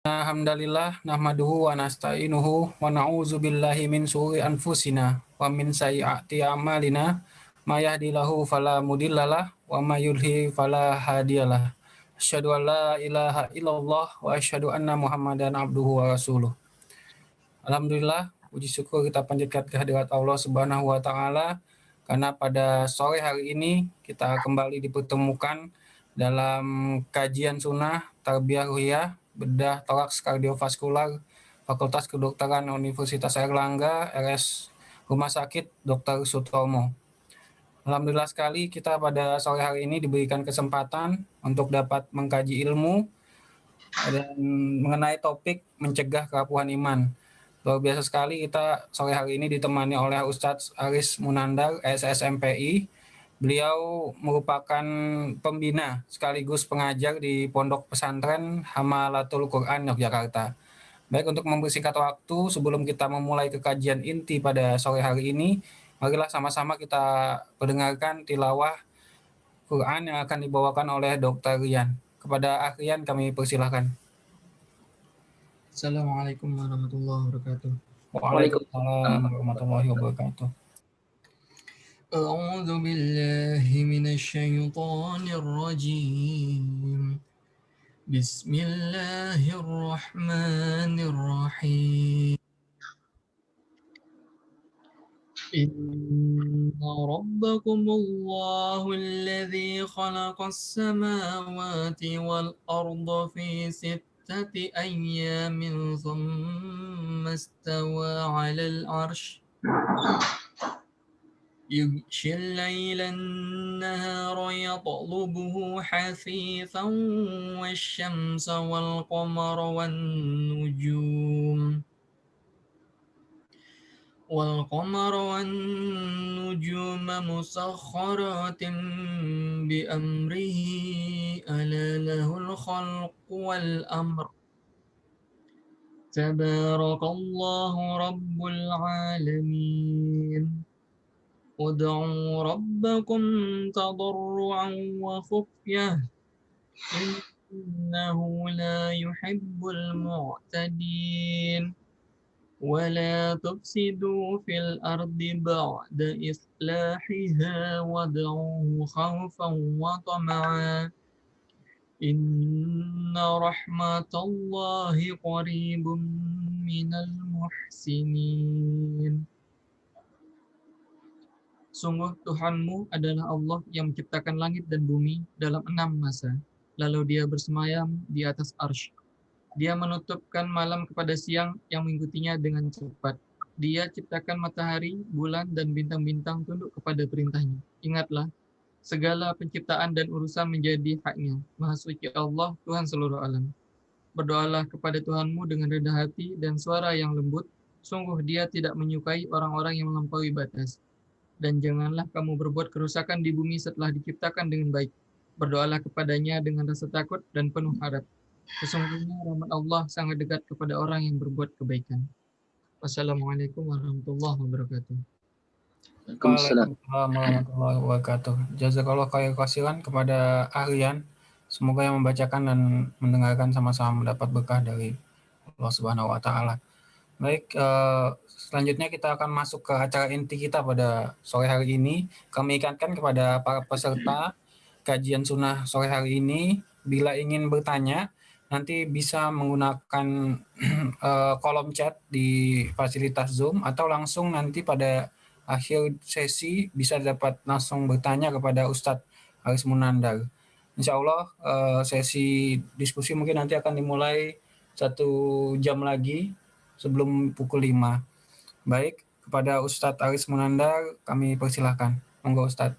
Alhamdulillah nahmaduhu wa nasta'inuhu wa na'udzu billahi min syururi anfusina wa min sayyiati a'malina may yahdihillahu fala mudhillalah wa may yudhlil fala hadiyalah. Asyhadu an la ilaha illallah wa asyhadu anna Muhammadan abduhu wa rasuluh. Alhamdulillah, puji syukur kita panjatkan kehadirat Allah Subhanahu wa taala karena pada sore hari ini kita kembali dipertemukan dalam kajian sunnah tarbiyah ruhiyah bedah toraks kardiovaskular Fakultas Kedokteran Universitas Airlangga RS Rumah Sakit Dr. Sutomo. Alhamdulillah sekali kita pada sore hari ini diberikan kesempatan untuk dapat mengkaji ilmu dan mengenai topik mencegah kerapuhan iman. Luar biasa sekali kita sore hari ini ditemani oleh Ustadz Aris Munandar, SSMPI. Beliau merupakan pembina sekaligus pengajar di Pondok Pesantren Hamalatul Quran Yogyakarta. Baik, untuk mempersingkat waktu sebelum kita memulai kekajian inti pada sore hari ini, marilah sama-sama kita mendengarkan tilawah Quran yang akan dibawakan oleh Dr. Rian. Kepada Rian kami persilahkan. Assalamualaikum warahmatullahi wabarakatuh. Waalaikumsalam warahmatullahi wabarakatuh. A'udzu billahi minasyaitonir rajim. Bismillahirrahmanirrahim. Inna rabbakumullahu alladzi khalaqas samawati wal arda fi أيام ثم استوى على العرش يغشي الليل النهار يطلبه حثيثا والشمس والقمر والنجوم مسخرات بأمره ألا له الخلق والأمر تبارك الله رب العالمين ادعوا ربكم تضرعا وخفية إنه لا يحب المعتدين ولا تفسدوا في الأرض بعد إصلاحها وادعوه خوفا وطمعا Inna rahmatallahi qaribun minal muhsinin. Sungguh Tuhanmu adalah Allah yang menciptakan langit dan bumi dalam 6 masa. Lalu dia bersemayam di atas arsy. Dia menutupkan malam kepada siang yang mengikutinya dengan cepat. Dia ciptakan matahari, bulan, dan bintang-bintang tunduk kepada perintahnya. Ingatlah, segala penciptaan dan urusan menjadi haknya. Maha suci Allah, Tuhan seluruh alam. Berdoalah kepada Tuhanmu dengan rendah hati dan suara yang lembut. Sungguh dia tidak menyukai orang-orang yang melampaui batas. Dan janganlah kamu berbuat kerusakan di bumi setelah diciptakan dengan baik. Berdoalah kepadanya dengan rasa takut dan penuh harap. Sesungguhnya rahmat Allah sangat dekat kepada orang yang berbuat kebaikan. Wassalamualaikum warahmatullahi wabarakatuh. Waalaikumsalam warahmatullahi wabarakatuh. Jazakallah khairan kepada Aryan. Semoga yang membacakan dan mendengarkan sama-sama mendapat berkah dari Allah Subhanahu wa taala. Baik, selanjutnya kita akan masuk ke acara inti kita pada sore hari ini. Kami ingatkan kepada para peserta kajian sunnah sore hari ini, bila ingin bertanya, nanti bisa menggunakan kolom chat di fasilitas Zoom atau langsung nanti pada akhir sesi bisa dapat langsung bertanya kepada Ustadz Aris Munandar. Insya Allah sesi diskusi mungkin nanti akan dimulai 1 jam lagi sebelum pukul 5. Baik, kepada Ustadz Aris Munandar kami persilahkan. Monggo Ustadz.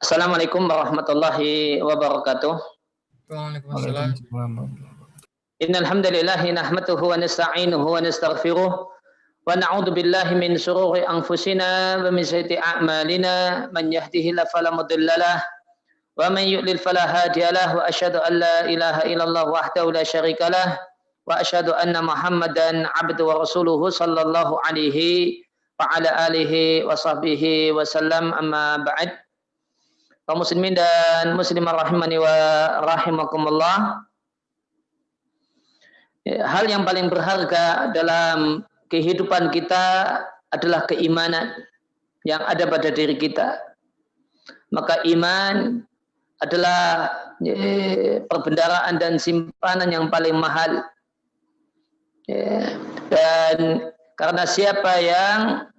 Assalamualaikum warahmatullahi wabarakatuh. Waalaikumsalam. Innal hamdalillah nahmaduhu wa nasta'inuhu wa nastaghfiruh. ونعوذ بالله من شرور أنفسنا ومن سيئات أعمالنا من يهده الله فلا مضل له ومن يضلل فلا هادي له وأشهد أن لا إله إلا الله وحده لا شريك له وأشهد أن محمدا عبده ورسوله صلى الله عليه وعلى آله وصحبه وسلم أما بعد. Kaum muslimin dan muslimah rahimani wa rahimakumullah. hal yang paling berharga dalam kehidupan kita adalah keimanan yang ada pada diri kita. Maka iman adalah perbendaharaan dan simpanan yang paling mahal. Dan karena siapa yang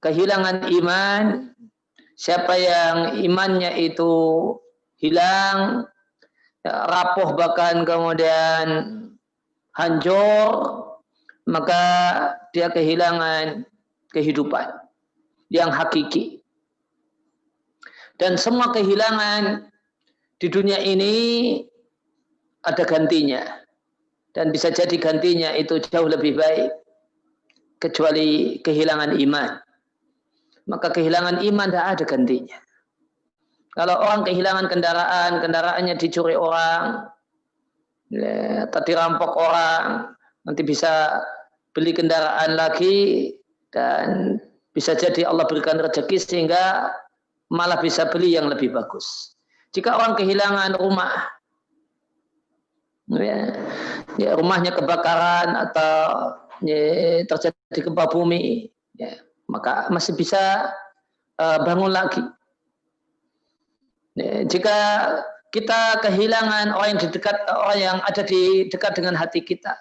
kehilangan iman, siapa yang imannya itu hilang, rapuh bahkan kemudian hancur, maka dia kehilangan kehidupan yang hakiki. Dan semua kehilangan di dunia ini ada gantinya. Dan bisa jadi gantinya itu jauh lebih baik. Kecuali kehilangan iman. Maka kehilangan iman tidak ada gantinya. Kalau orang kehilangan kendaraan, kendaraannya dicuri orang, tadi rampok orang, nanti bisa beli kendaraan lagi, dan bisa jadi Allah berikan rezeki sehingga malah bisa beli yang lebih bagus. Jika orang kehilangan rumah, rumahnya kebakaran atau terjadi gempa bumi, maka masih bisa bangun lagi. Jika kita kehilangan orang yang ada di dekat dengan hati kita,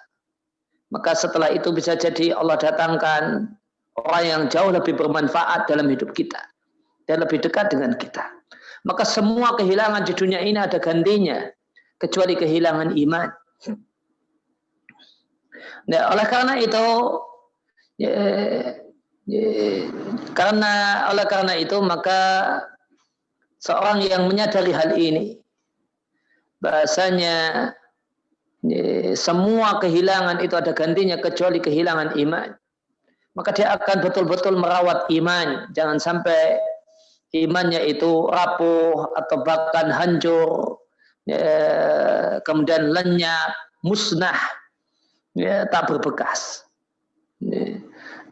maka setelah itu bisa jadi Allah datangkan orang yang jauh lebih bermanfaat dalam hidup kita dan lebih dekat dengan kita. Maka semua kehilangan di dunia ini ada gantinya, kecuali kehilangan iman. Nah, oleh karena itu, karena itu maka seorang yang menyadari hal ini, bahasanya semua kehilangan itu ada gantinya kecuali kehilangan iman, maka dia akan betul-betul merawat iman. Jangan sampai imannya itu rapuh atau bahkan hancur, kemudian lenyap, musnah, tak berbekas.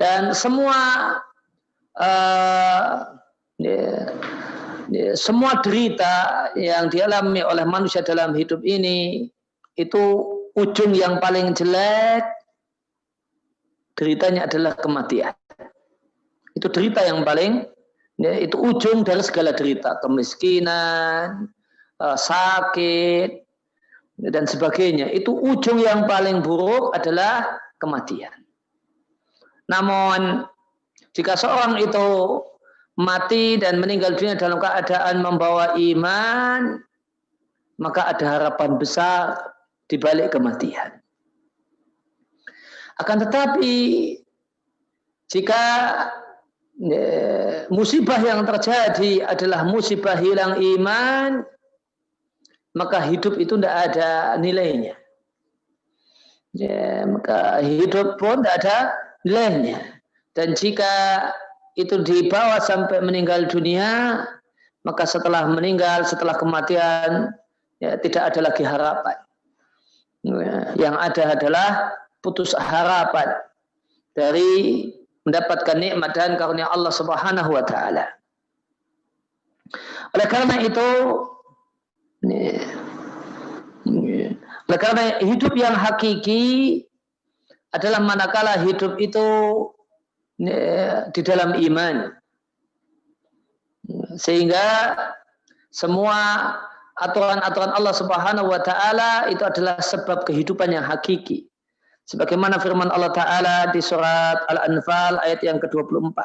Dan semua derita yang dialami oleh manusia dalam hidup ini, itu ujung yang paling jelek deritanya adalah kematian. Itu derita yang paling, itu ujung dari segala derita, kemiskinan, sakit, dan sebagainya. Itu ujung yang paling buruk adalah kematian. Namun jika seorang itu mati dan meninggal dunia dalam keadaan membawa iman, maka ada harapan besar di balik kematian. Akan tetapi jika musibah yang terjadi adalah musibah hilang iman, maka hidup itu tidak ada nilainya. Maka hidup pun tidak ada nilainya. Dan jika itu dibawa sampai meninggal dunia, maka setelah meninggal, setelah kematian, tidak ada lagi harapan. Yang ada adalah putus harapan dari mendapatkan nikmat dan karunia Allah Subhanahu wa taala. Oleh karena itu, karena hidup yang hakiki adalah manakala hidup itu di dalam iman, sehingga semua aturan-aturan Allah Subhanahu wa taala itu adalah sebab kehidupan yang hakiki. Sebagaimana firman Allah Ta'ala di surat Al-Anfal ayat yang ke-24.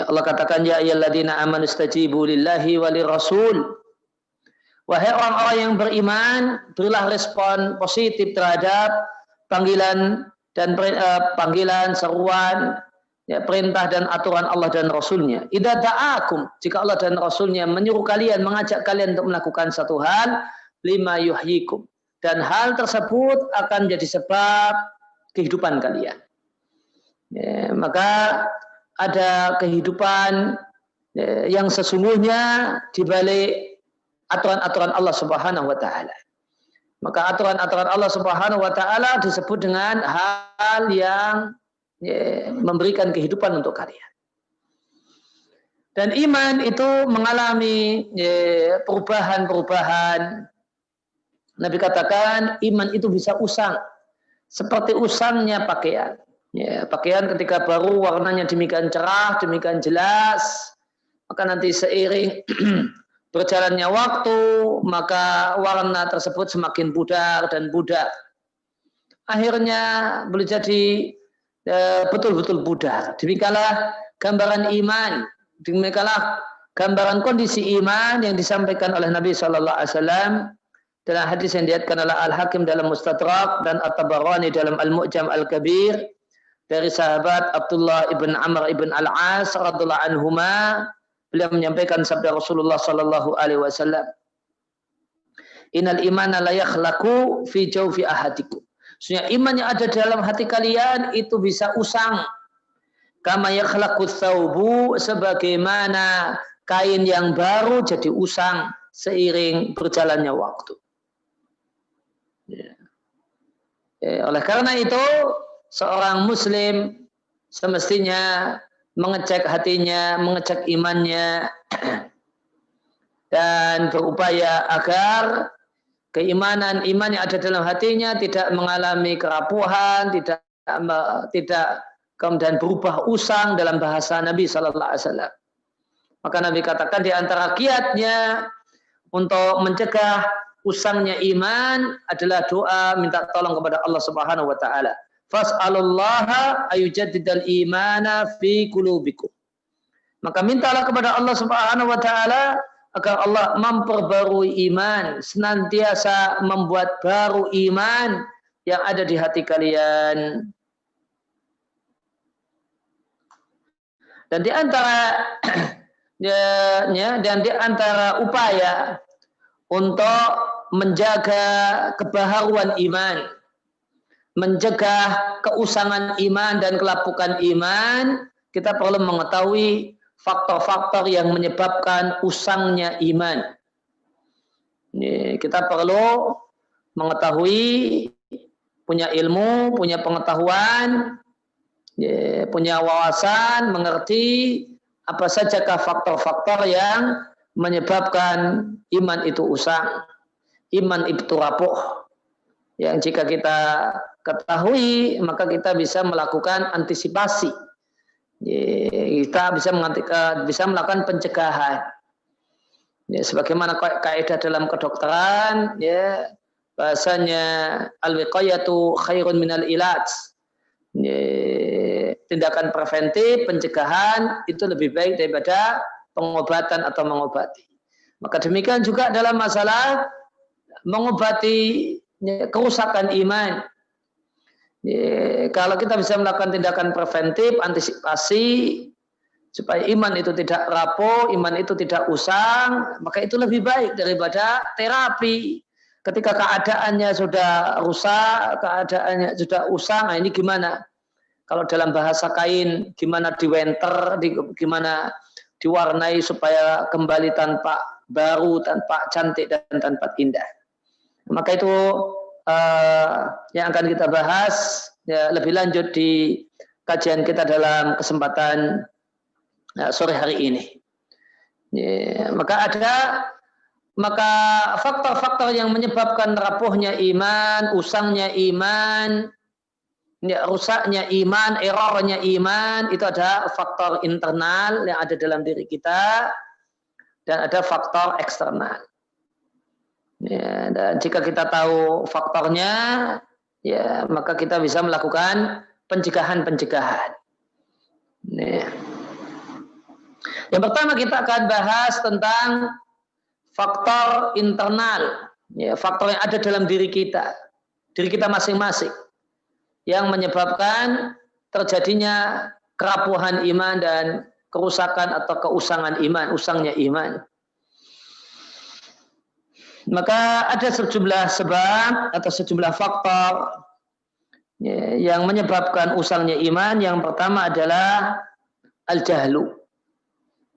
Allah katakan, ya ayyuhalladzina amanu istajibu lillahi wa lirrasul. Wahai orang-orang yang beriman, berilah respon positif terhadap panggilan dan panggilan, seruan, perintah dan aturan Allah dan Rasulnya. Idza da'akum, jika Allah dan Rasulnya menyuruh kalian, mengajak kalian untuk melakukan satu hal, lima yuhyikum, dan hal tersebut akan jadi sebab kehidupan kalian. Maka ada kehidupan yang sesungguhnya di balik aturan-aturan Allah Subhanahu wa taala. Maka aturan-aturan Allah Subhanahu wa taala disebut dengan hal yang memberikan kehidupan untuk kalian. Dan iman itu mengalami perubahan-perubahan Nabi katakan iman itu bisa usang seperti usangnya pakaian. Ya, pakaian ketika baru warnanya demikian cerah, demikian jelas, maka nanti seiring berjalannya waktu, maka warna tersebut semakin pudar dan pudar. Akhirnya boleh jadi betul-betul pudar. Demikianlah gambaran iman, demikianlah gambaran kondisi iman yang disampaikan oleh Nabi Shallallahu Alaihi Wasallam dalam hadis yang diriwayatkan oleh Al-Hakim dalam Mustadrak dan At-Tabarani dalam Al-Mu'jam Al-Kabir dari sahabat Abdullah ibn Amr ibn Al-As radhiallahu anhuma, beliau menyampaikan sabda Rasulullah Shallallahu Alaihi Wasallam, Innal imana la yakhlaqu fi jawfi ahadikum. Sesungguhnya iman yang ada dalam hati kalian itu bisa usang. Kama yakhlaqu thawbu, sebagaimana kain yang baru jadi usang seiring berjalannya waktu. Oleh karena itu, seorang muslim semestinya mengecek hatinya, mengecek imannya, dan berupaya agar keimanan iman yang ada dalam hatinya tidak mengalami kerapuhan, tidak kemudian berubah usang dalam bahasa Nabi Sallallahu Alaihi Wasallam. Maka Nabi katakan di antara kiatnya untuk mencegah usangnya iman adalah doa minta tolong kepada Allah Subhanahu wa taala. Fas'alullaha ayujaddidal imana fi qulubikum. Maka mintalah kepada Allah Subhanahu wa taala agar Allah memperbarui iman, senantiasa membuat baru iman yang ada di hati kalian. Dan di antara dan di antara upaya untuk menjaga kebaharuan iman, mencegah keusangan iman dan kelapukan iman, kita perlu mengetahui faktor-faktor yang menyebabkan usangnya iman. Kita perlu mengetahui, punya ilmu, punya pengetahuan, punya wawasan, mengerti apa sajakah faktor-faktor yang menyebabkan iman itu usang, iman itu rapuh. Yang jika kita ketahui, maka kita bisa melakukan antisipasi. Kita bisa melakukan pencegahan. Sebagaimana kaidah dalam kedokteran, bahasanya al-wiqayatu khairun minal ilaj. Tindakan preventif, pencegahan itu lebih baik daripada pengobatan atau mengobati. Maka demikian juga dalam masalah mengobati kerusakan iman. Kalau kita bisa melakukan tindakan preventif, antisipasi supaya iman itu tidak rapuh, iman itu tidak usang, maka itu lebih baik daripada terapi. Ketika keadaannya sudah rusak, keadaannya sudah usang, nah ini gimana? Kalau dalam bahasa kain, gimana diwenter, gimana diwarnai supaya kembali tanpa baru, tanpa cantik dan tanpa indah. Maka itu yang akan kita bahas lebih lanjut di kajian kita dalam kesempatan sore hari ini. Maka faktor-faktor yang menyebabkan rapuhnya iman, usangnya iman, rusaknya iman, errornya iman, itu ada faktor internal yang ada dalam diri kita dan ada faktor eksternal. Dan jika kita tahu faktornya, maka kita bisa melakukan pencegahan-pencegahan. Yang pertama kita akan bahas tentang faktor internal, faktor yang ada dalam diri kita masing-masing, yang menyebabkan terjadinya kerapuhan iman dan kerusakan atau keusangan iman, usangnya iman. Maka ada sejumlah sebab atau sejumlah faktor yang menyebabkan usangnya iman. Yang pertama adalah al-jahlu,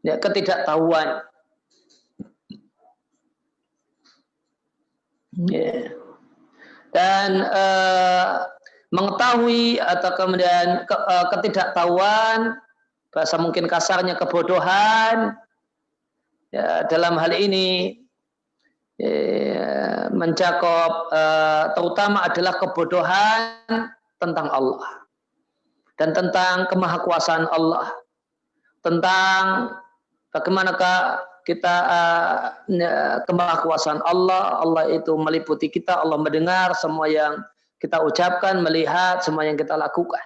ketidaktahuan. Dan mengetahui atau kemudian ketidaktahuan, bahasa mungkin kasarnya kebodohan, dalam hal ini mencakup terutama adalah kebodohan tentang Allah dan tentang kemahakuasaan Allah, tentang bagaimanakah kita kemahakuasaan Allah. Allah itu meliputi kita, Allah mendengar semua yang kita ucapkan, melihat semua yang kita lakukan.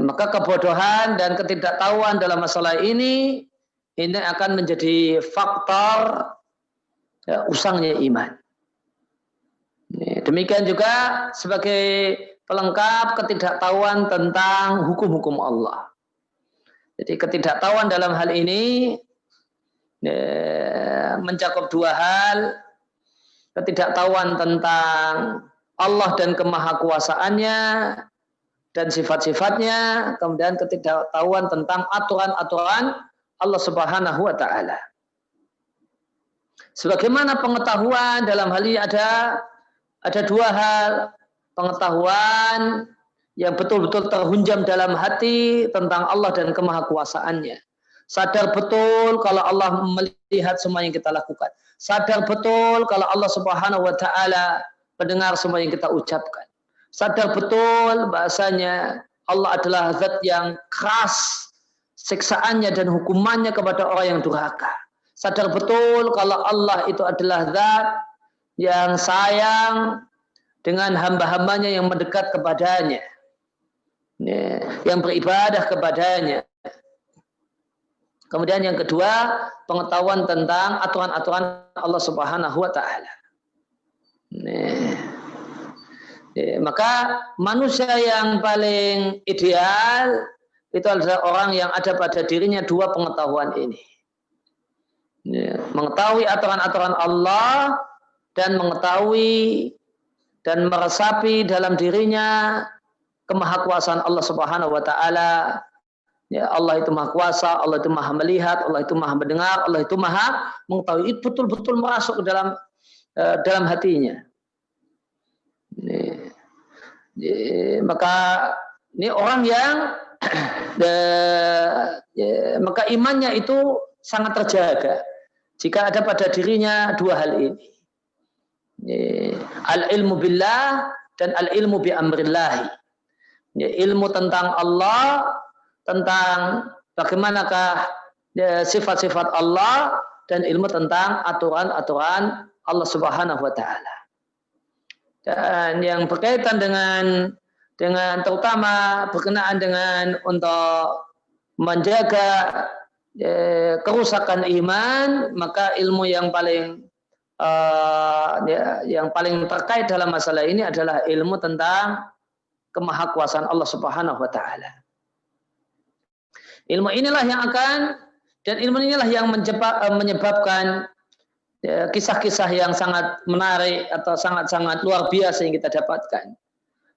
Maka kebodohan dan ketidaktahuan dalam masalah ini akan menjadi faktor usangnya iman. Demikian juga sebagai pelengkap ketidaktahuan tentang hukum-hukum Allah. Jadi ketidaktahuan dalam hal ini mencakup dua hal: ketidaktahuan tentang Allah dan kemahakuasaannya dan sifat-sifatnya, kemudian ketidaktahuan tentang aturan-aturan Allah Subhanahu wa taala. Sebagaimana pengetahuan dalam hal ini ada dua hal: pengetahuan yang betul-betul terhunjam dalam hati tentang Allah dan kemahakuasaannya. Sadar betul kalau Allah melihat semua yang kita lakukan. Sadar betul kalau Allah Subhanahu wa taala mendengar semua yang kita ucapkan. Sadar betul bahasanya Allah adalah zat yang keras siksaannya dan hukumannya kepada orang yang durhaka. Sadar betul kalau Allah itu adalah zat yang sayang dengan hamba-hambanya yang mendekat kepadanya, yang beribadah kepadanya. Kemudian yang kedua, pengetahuan tentang aturan-aturan Allah Subhanahu wa taala. Maka manusia yang paling ideal itu adalah orang yang ada pada dirinya dua pengetahuan ini. Mengetahui aturan-aturan Allah dan mengetahui dan meresapi dalam dirinya kemahakuasaan Allah Subhanahu wa taala. Ya, Allah itu maha kuasa, Allah itu maha melihat, Allah itu maha mendengar, Allah itu maha mengetahui. Itu betul-betul masuk ke dalam hatinya. Maka ini orang yang maka imannya itu sangat terjaga jika ada pada dirinya dua hal ini, al-ilmu billah dan al-ilmu bi amrillah. Ilmu tentang Allah, tentang bagaimanakah sifat-sifat Allah, dan ilmu tentang aturan-aturan Allah Subhanahu wa taala. Dan yang berkaitan dengan terutama berkenaan dengan untuk menjaga kerusakan iman, maka ilmu yang paling terkait dalam masalah ini adalah ilmu tentang kemahakuasaan Allah Subhanahu wa taala. Ilmu inilah yang menyebabkan kisah-kisah yang sangat menarik atau sangat-sangat luar biasa yang kita dapatkan.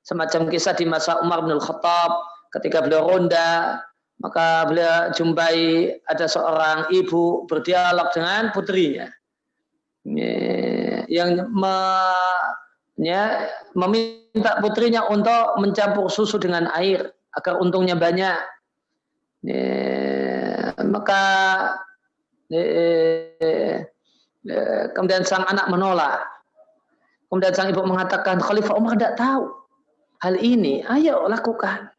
Semacam kisah di masa Umar bin Khattab ketika beliau ronda, maka beliau jumpai ada seorang ibu berdialog dengan putrinya yang meminta putrinya untuk mencampur susu dengan air agar untungnya banyak. Maka kemudian sang anak menolak. Kemudian sang ibu mengatakan, Khalifah Umar tidak tahu hal ini, ayo lakukan.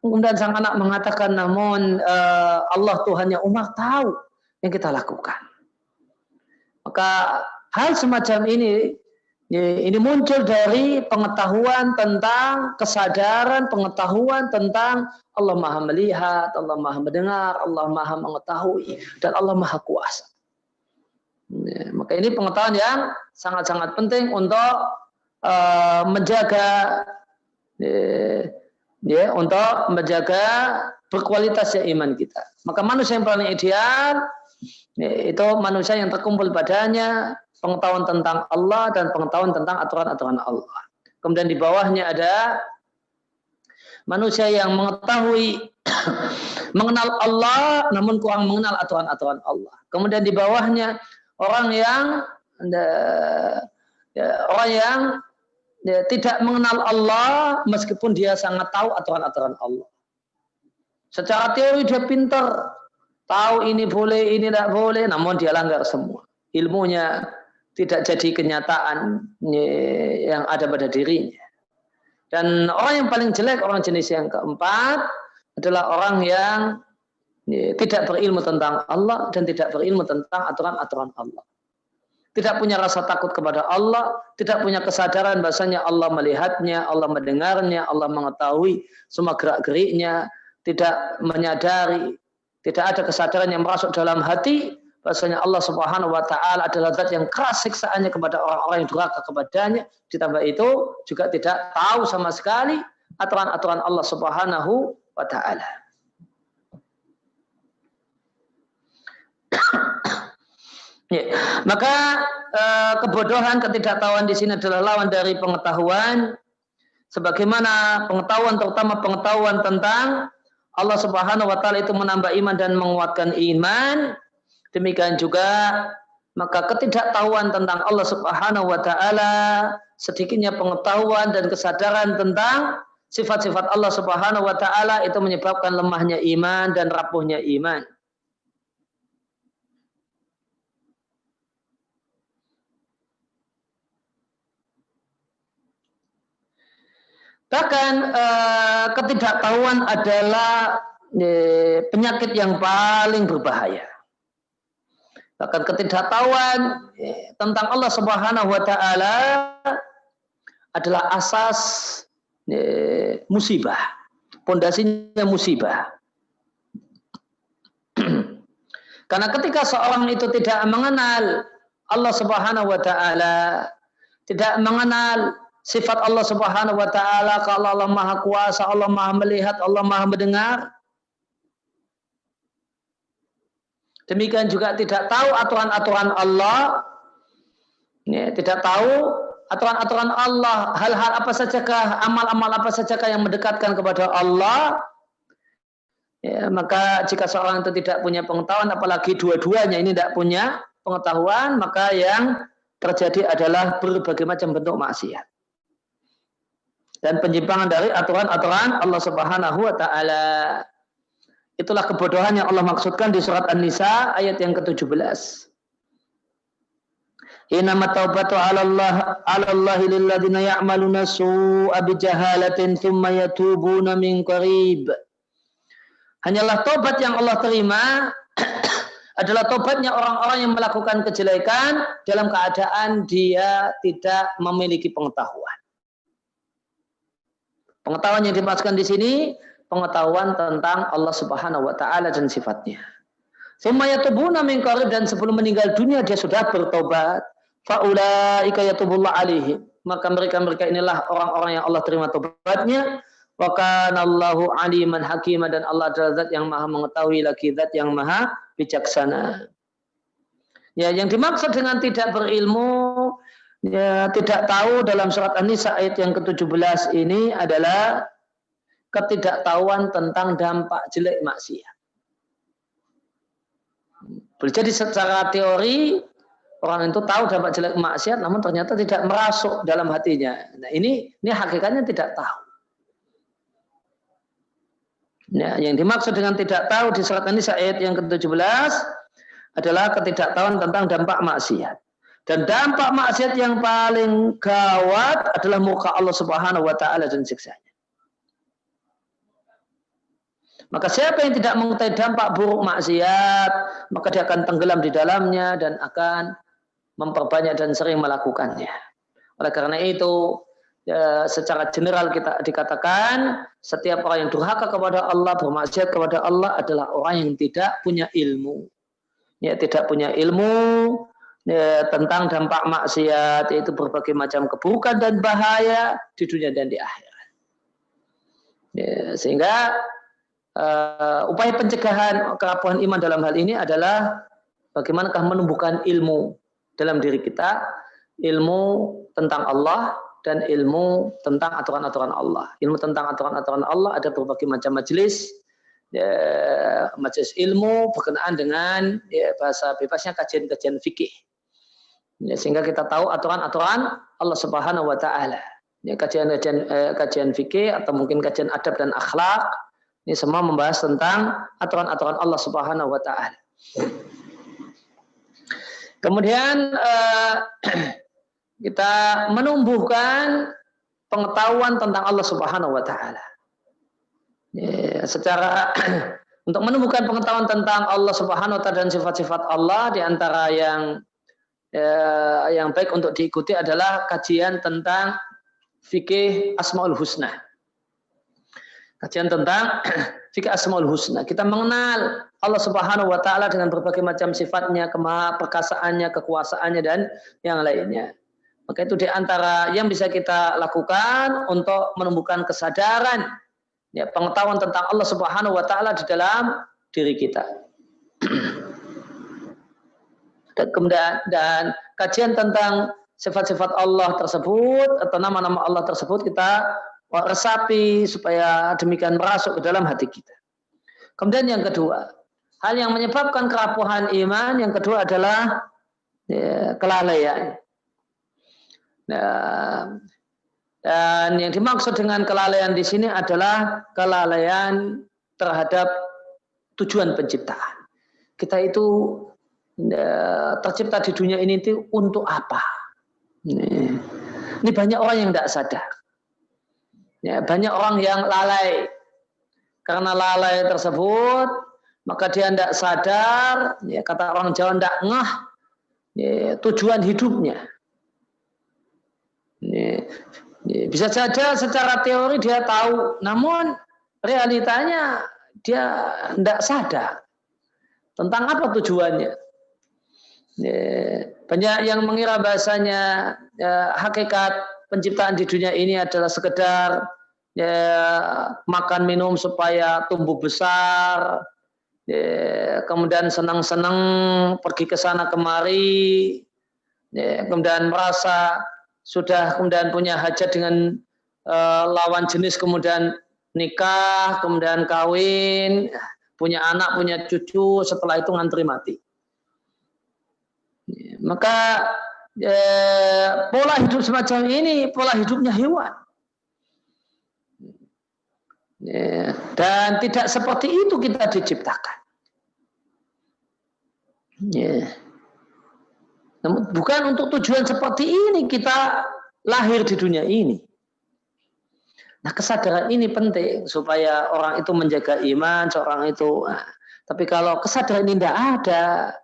Kemudian sang anak mengatakan, namun Allah Tuhannya Umar tahu yang kita lakukan. Maka hal semacam ini muncul dari pengetahuan tentang kesadaran, pengetahuan tentang Allah Maha melihat, Allah Maha mendengar, Allah Maha mengetahui, dan Allah Maha kuasa. Maka ini pengetahuan yang sangat-sangat penting untuk menjaga berkualitasnya iman kita. Maka manusia yang paling ideal itu manusia yang terkumpul padanya pengetahuan tentang Allah dan pengetahuan tentang aturan-aturan Allah. Kemudian di bawahnya ada manusia yang mengetahui mengenal Allah namun kurang mengenal aturan-aturan Allah. Kemudian di bawahnya orang yang tidak mengenal Allah meskipun dia sangat tahu aturan-aturan Allah. Secara teori dia pintar, tahu ini boleh, ini tidak boleh, namun dia langgar semua. Ilmunya tidak jadi kenyataan yang ada pada dirinya. Dan orang yang paling jelek, orang jenis yang keempat adalah orang yang tidak berilmu tentang Allah dan tidak berilmu tentang aturan-aturan Allah. Tidak punya rasa takut kepada Allah, tidak punya kesadaran bahasanya Allah melihatnya, Allah mendengarnya, Allah mengetahui semua gerak-geriknya, tidak menyadari, tidak ada kesadaran yang masuk dalam hati bahasanya Allah Subhanahu wa taala adalah zat yang keras siksaannya kepada orang-orang yang durhaka kepadanya. Ditambah itu juga tidak tahu sama sekali aturan-aturan Allah Subhanahu wa taala. Ya, maka kebodohan, ketidaktahuan di sini adalah lawan dari pengetahuan, sebagaimana pengetahuan, terutama pengetahuan tentang Allah Subhanahu wa taala itu menambah iman dan menguatkan iman. Demikian juga maka ketidaktahuan tentang Allah Subhanahu wa taala, sedikitnya pengetahuan dan kesadaran tentang sifat-sifat Allah Subhanahu wa taala itu menyebabkan lemahnya iman dan rapuhnya iman. Bahkan ketidaktahuan adalah penyakit yang paling berbahaya. Bahkan ketidaktahuan tentang Allah Subhanahu wa taala adalah asas musibah, pondasinya musibah. Karena ketika seorang itu tidak mengenal Allah Subhanahu wa taala, tidak mengenal sifat Allah Subhanahu wa taala, kalau Allah Maha Kuasa, Allah Maha Melihat, Allah Maha Mendengar. Demikian juga tidak tahu aturan-aturan Allah, ya, tidak tahu aturan-aturan Allah, hal-hal apa sajakah, amal-amal apa sajakah yang mendekatkan kepada Allah. Ya, maka jika seorang itu tidak punya pengetahuan, apalagi dua-duanya ini tidak punya pengetahuan, maka yang terjadi adalah berbagai macam bentuk maksiat dan penyimpangan dari aturan-aturan Allah Subhanahu wa taala. Itulah kebodohan yang Allah maksudkan di surat An-Nisa ayat yang ke-17. Innamat taubatu 'ala Allahi lil ladzina ya'maluna su'a bi jahalatin tsumma yatubuna min qarib. Hanyalah tobat yang Allah terima adalah tobatnya orang-orang yang melakukan kejelekan dalam keadaan dia tidak memiliki pengetahuan. Pengetahuan yang dimaksudkan di sini pengetahuan tentang Allah Subhanahu wa taala dan sifatnya. Tsumma yatubuna min qarib, dan sebelum meninggal dunia dia sudah bertobat. Faulaika yatubullahu alaihim, maka mereka inilah orang-orang yang Allah terima tobatnya. Wa kana Allahu aliman hakima, dan Allah adalah zat yang maha mengetahui lagi zat yang maha bijaksana. Ya, yang dimaksud dengan tidak berilmu, ya, tidak tahu dalam surat An-Nisa ayat yang ke-17 ini adalah ketidaktahuan tentang dampak jelek maksiat. Boleh jadi secara teori orang itu tahu dampak jelek maksiat, namun ternyata tidak merasuk dalam hatinya. Nah, ini hakikatnya tidak tahu. Nah, yang dimaksud dengan tidak tahu di surat An-Nisa ayat yang ke-17 adalah ketidaktahuan tentang dampak maksiat. Dan dampak maksiat yang paling gawat adalah murka Allah Subhanahu wa taala dan siksanya. Maka siapa yang tidak mengetahui dampak buruk maksiat, maka dia akan tenggelam di dalamnya dan akan memperbanyak dan sering melakukannya. Oleh karena itu, ya, secara general kita dikatakan setiap orang yang durhaka kepada Allah, bermaksiat kepada Allah adalah orang yang tidak punya ilmu. Ya, tidak punya ilmu ya, tentang dampak maksiat, yaitu berbagai macam keburukan dan bahaya di dunia dan di akhirat. Ya, sehingga upaya pencegahan kerapuhan iman dalam hal ini adalah bagaimanakah menumbuhkan ilmu dalam diri kita, ilmu tentang Allah dan ilmu tentang aturan-aturan Allah. Ilmu tentang aturan-aturan Allah ada berbagai macam majelis, ya, majelis ilmu berkenaan dengan ya, bahasa bebasnya kajian-kajian fikih. Ya, sehingga kita tahu aturan-aturan Allah Subhanahu wa taala. Ya, kajian fikih atau mungkin kajian adab dan akhlak. Ini semua membahas tentang aturan-aturan Allah Subhanahu wa taala. Kemudian kita menumbuhkan pengetahuan tentang Allah Subhanahu wa taala. Ya, secara untuk menumbuhkan pengetahuan tentang Allah Subhanahu wa taala dan sifat-sifat Allah, di antara yang baik untuk diikuti adalah kajian tentang fikih Asmaul Husna. Kajian tentang fikih Asmaul Husna. Kita mengenal Allah Subhanahu wa taala dengan berbagai macam sifatnya, kemaha perkasaannya, kekuasaannya dan yang lainnya. Maka itu di antara yang bisa kita lakukan untuk menumbuhkan kesadaran, ya, pengetahuan tentang Allah Subhanahu wa taala di dalam diri kita. Dan kajian tentang sifat-sifat Allah tersebut atau nama-nama Allah tersebut kita resapi supaya demikian merasuk ke dalam hati kita. Kemudian yang kedua, hal yang menyebabkan kerapuhan iman yang kedua adalah ya, kelalaian. Dan yang dimaksud dengan kelalaian di sini adalah kelalaian terhadap tujuan penciptaan. Kita itu tercipta di dunia ini itu untuk apa? Ini banyak orang yang tidak sadar. Ya, banyak orang yang lalai. Karena lalai tersebut, maka dia tidak sadar, ya, kata orang Jawa tidak ngeh, ya, tujuan hidupnya. Ya, bisa saja secara teori dia tahu, namun realitanya dia tidak sadar tentang apa tujuannya. Ya, banyak yang mengira bahasanya ya, hakikat penciptaan di dunia ini adalah sekedar ya, makan minum supaya tumbuh besar, ya, kemudian senang-senang pergi ke sana kemari, ya, kemudian merasa sudah kemudian punya hajat dengan lawan jenis, kemudian nikah, kemudian kawin, punya anak, punya cucu, setelah itu ngantri mati. Ya, maka pola hidup semacam ini pola hidupnya hewan, ya, dan tidak seperti itu kita diciptakan, ya. Namun bukan untuk tujuan seperti ini kita lahir di dunia ini. Nah, kesadaran ini penting supaya orang itu menjaga iman, seorang itu. Nah, tapi kalau kesadaran ini tidak ada,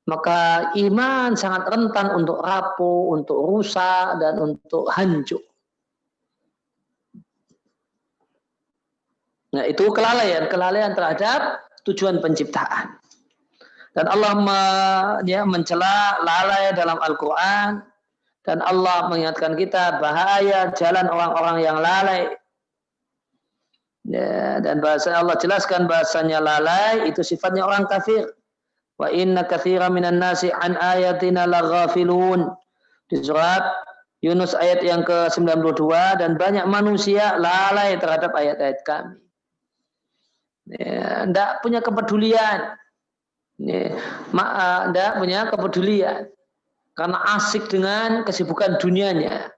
maka iman sangat rentan untuk rapuh, untuk rusak, dan untuk hancur. Nah, itu kelalaian terhadap tujuan penciptaan. Dan Allah mencela lalai dalam Al-Quran, dan Allah mengingatkan kita bahaya jalan orang-orang yang lalai. Ya, dan bahasa Allah jelaskan bahasanya lalai itu sifatnya orang kafir. Wa inna katsiran minan nasi an ayatina laghafilun. Di surat Yunus ayat yang ke-92, dan banyak manusia lalai terhadap ayat-ayat kami. Ya, tidak punya kepedulian. Ya, tidak punya kepedulian karena asik dengan kesibukan dunianya.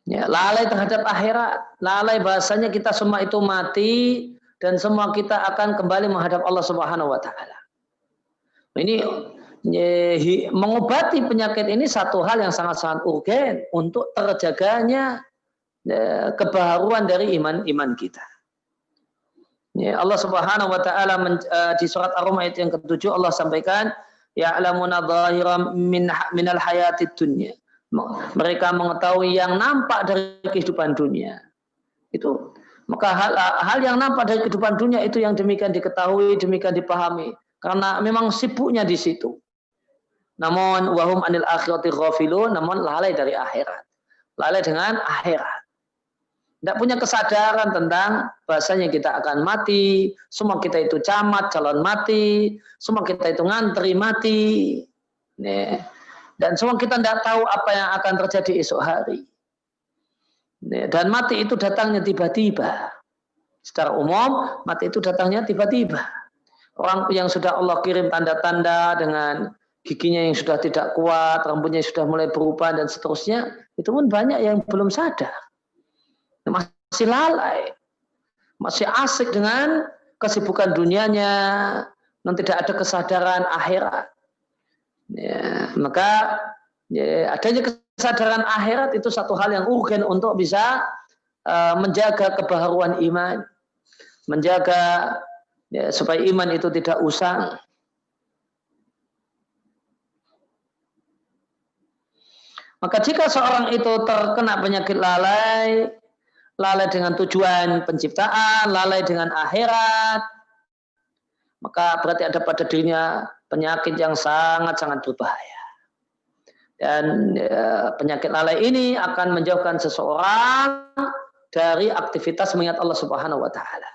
Ya, lalai terhadap akhirat, lalai bahasanya kita semua itu mati dan semua kita akan kembali menghadap Allah Subhanahu wa taala. Ini mengobati penyakit ini satu hal yang sangat-sangat urgen untuk terjaganya kebaharuan dari iman kita. Ya, Allah Subhanahu wa taala di surat Ar-Rum ayat yang ke-7 Allah sampaikan, ya'lamuna dhahiran minal hayatid dunya. Mereka mengetahui yang nampak dari kehidupan dunia. Itu maka hal yang nampak dari kehidupan dunia itu yang demikian diketahui, demikian dipahami, karena memang sibuknya di situ. Namun wahum anil akhirati ghafilun, namun lalai dari akhirat. Lalai dengan akhirat. Tidak punya kesadaran tentang bahasanya kita akan mati, semua kita itu camat, calon mati, semua kita itu ngantri mati. Nih. Dan semua kita tidak tahu apa yang akan terjadi esok hari. Dan mati itu datangnya tiba-tiba. Secara umum, mati itu datangnya tiba-tiba. Orang yang sudah Allah kirim tanda-tanda dengan giginya yang sudah tidak kuat, rambutnya sudah mulai berubah, dan seterusnya, itu pun banyak yang belum sadar. Masih lalai. Masih asik dengan kesibukan dunianya, dan tidak ada kesadaran akhirat. Ya, maka ya, adanya kesadaran akhirat itu satu hal yang urgen untuk bisa menjaga kebaharuan iman, menjaga ya, supaya iman itu tidak usang. Maka jika seorang itu terkena penyakit lalai, lalai dengan tujuan penciptaan, lalai dengan akhirat, maka berarti ada pada dirinya penyakit yang sangat-sangat berbahaya. Dan penyakit lalai ini akan menjauhkan seseorang dari aktivitas mengingat Allah Subhanahu wa taala.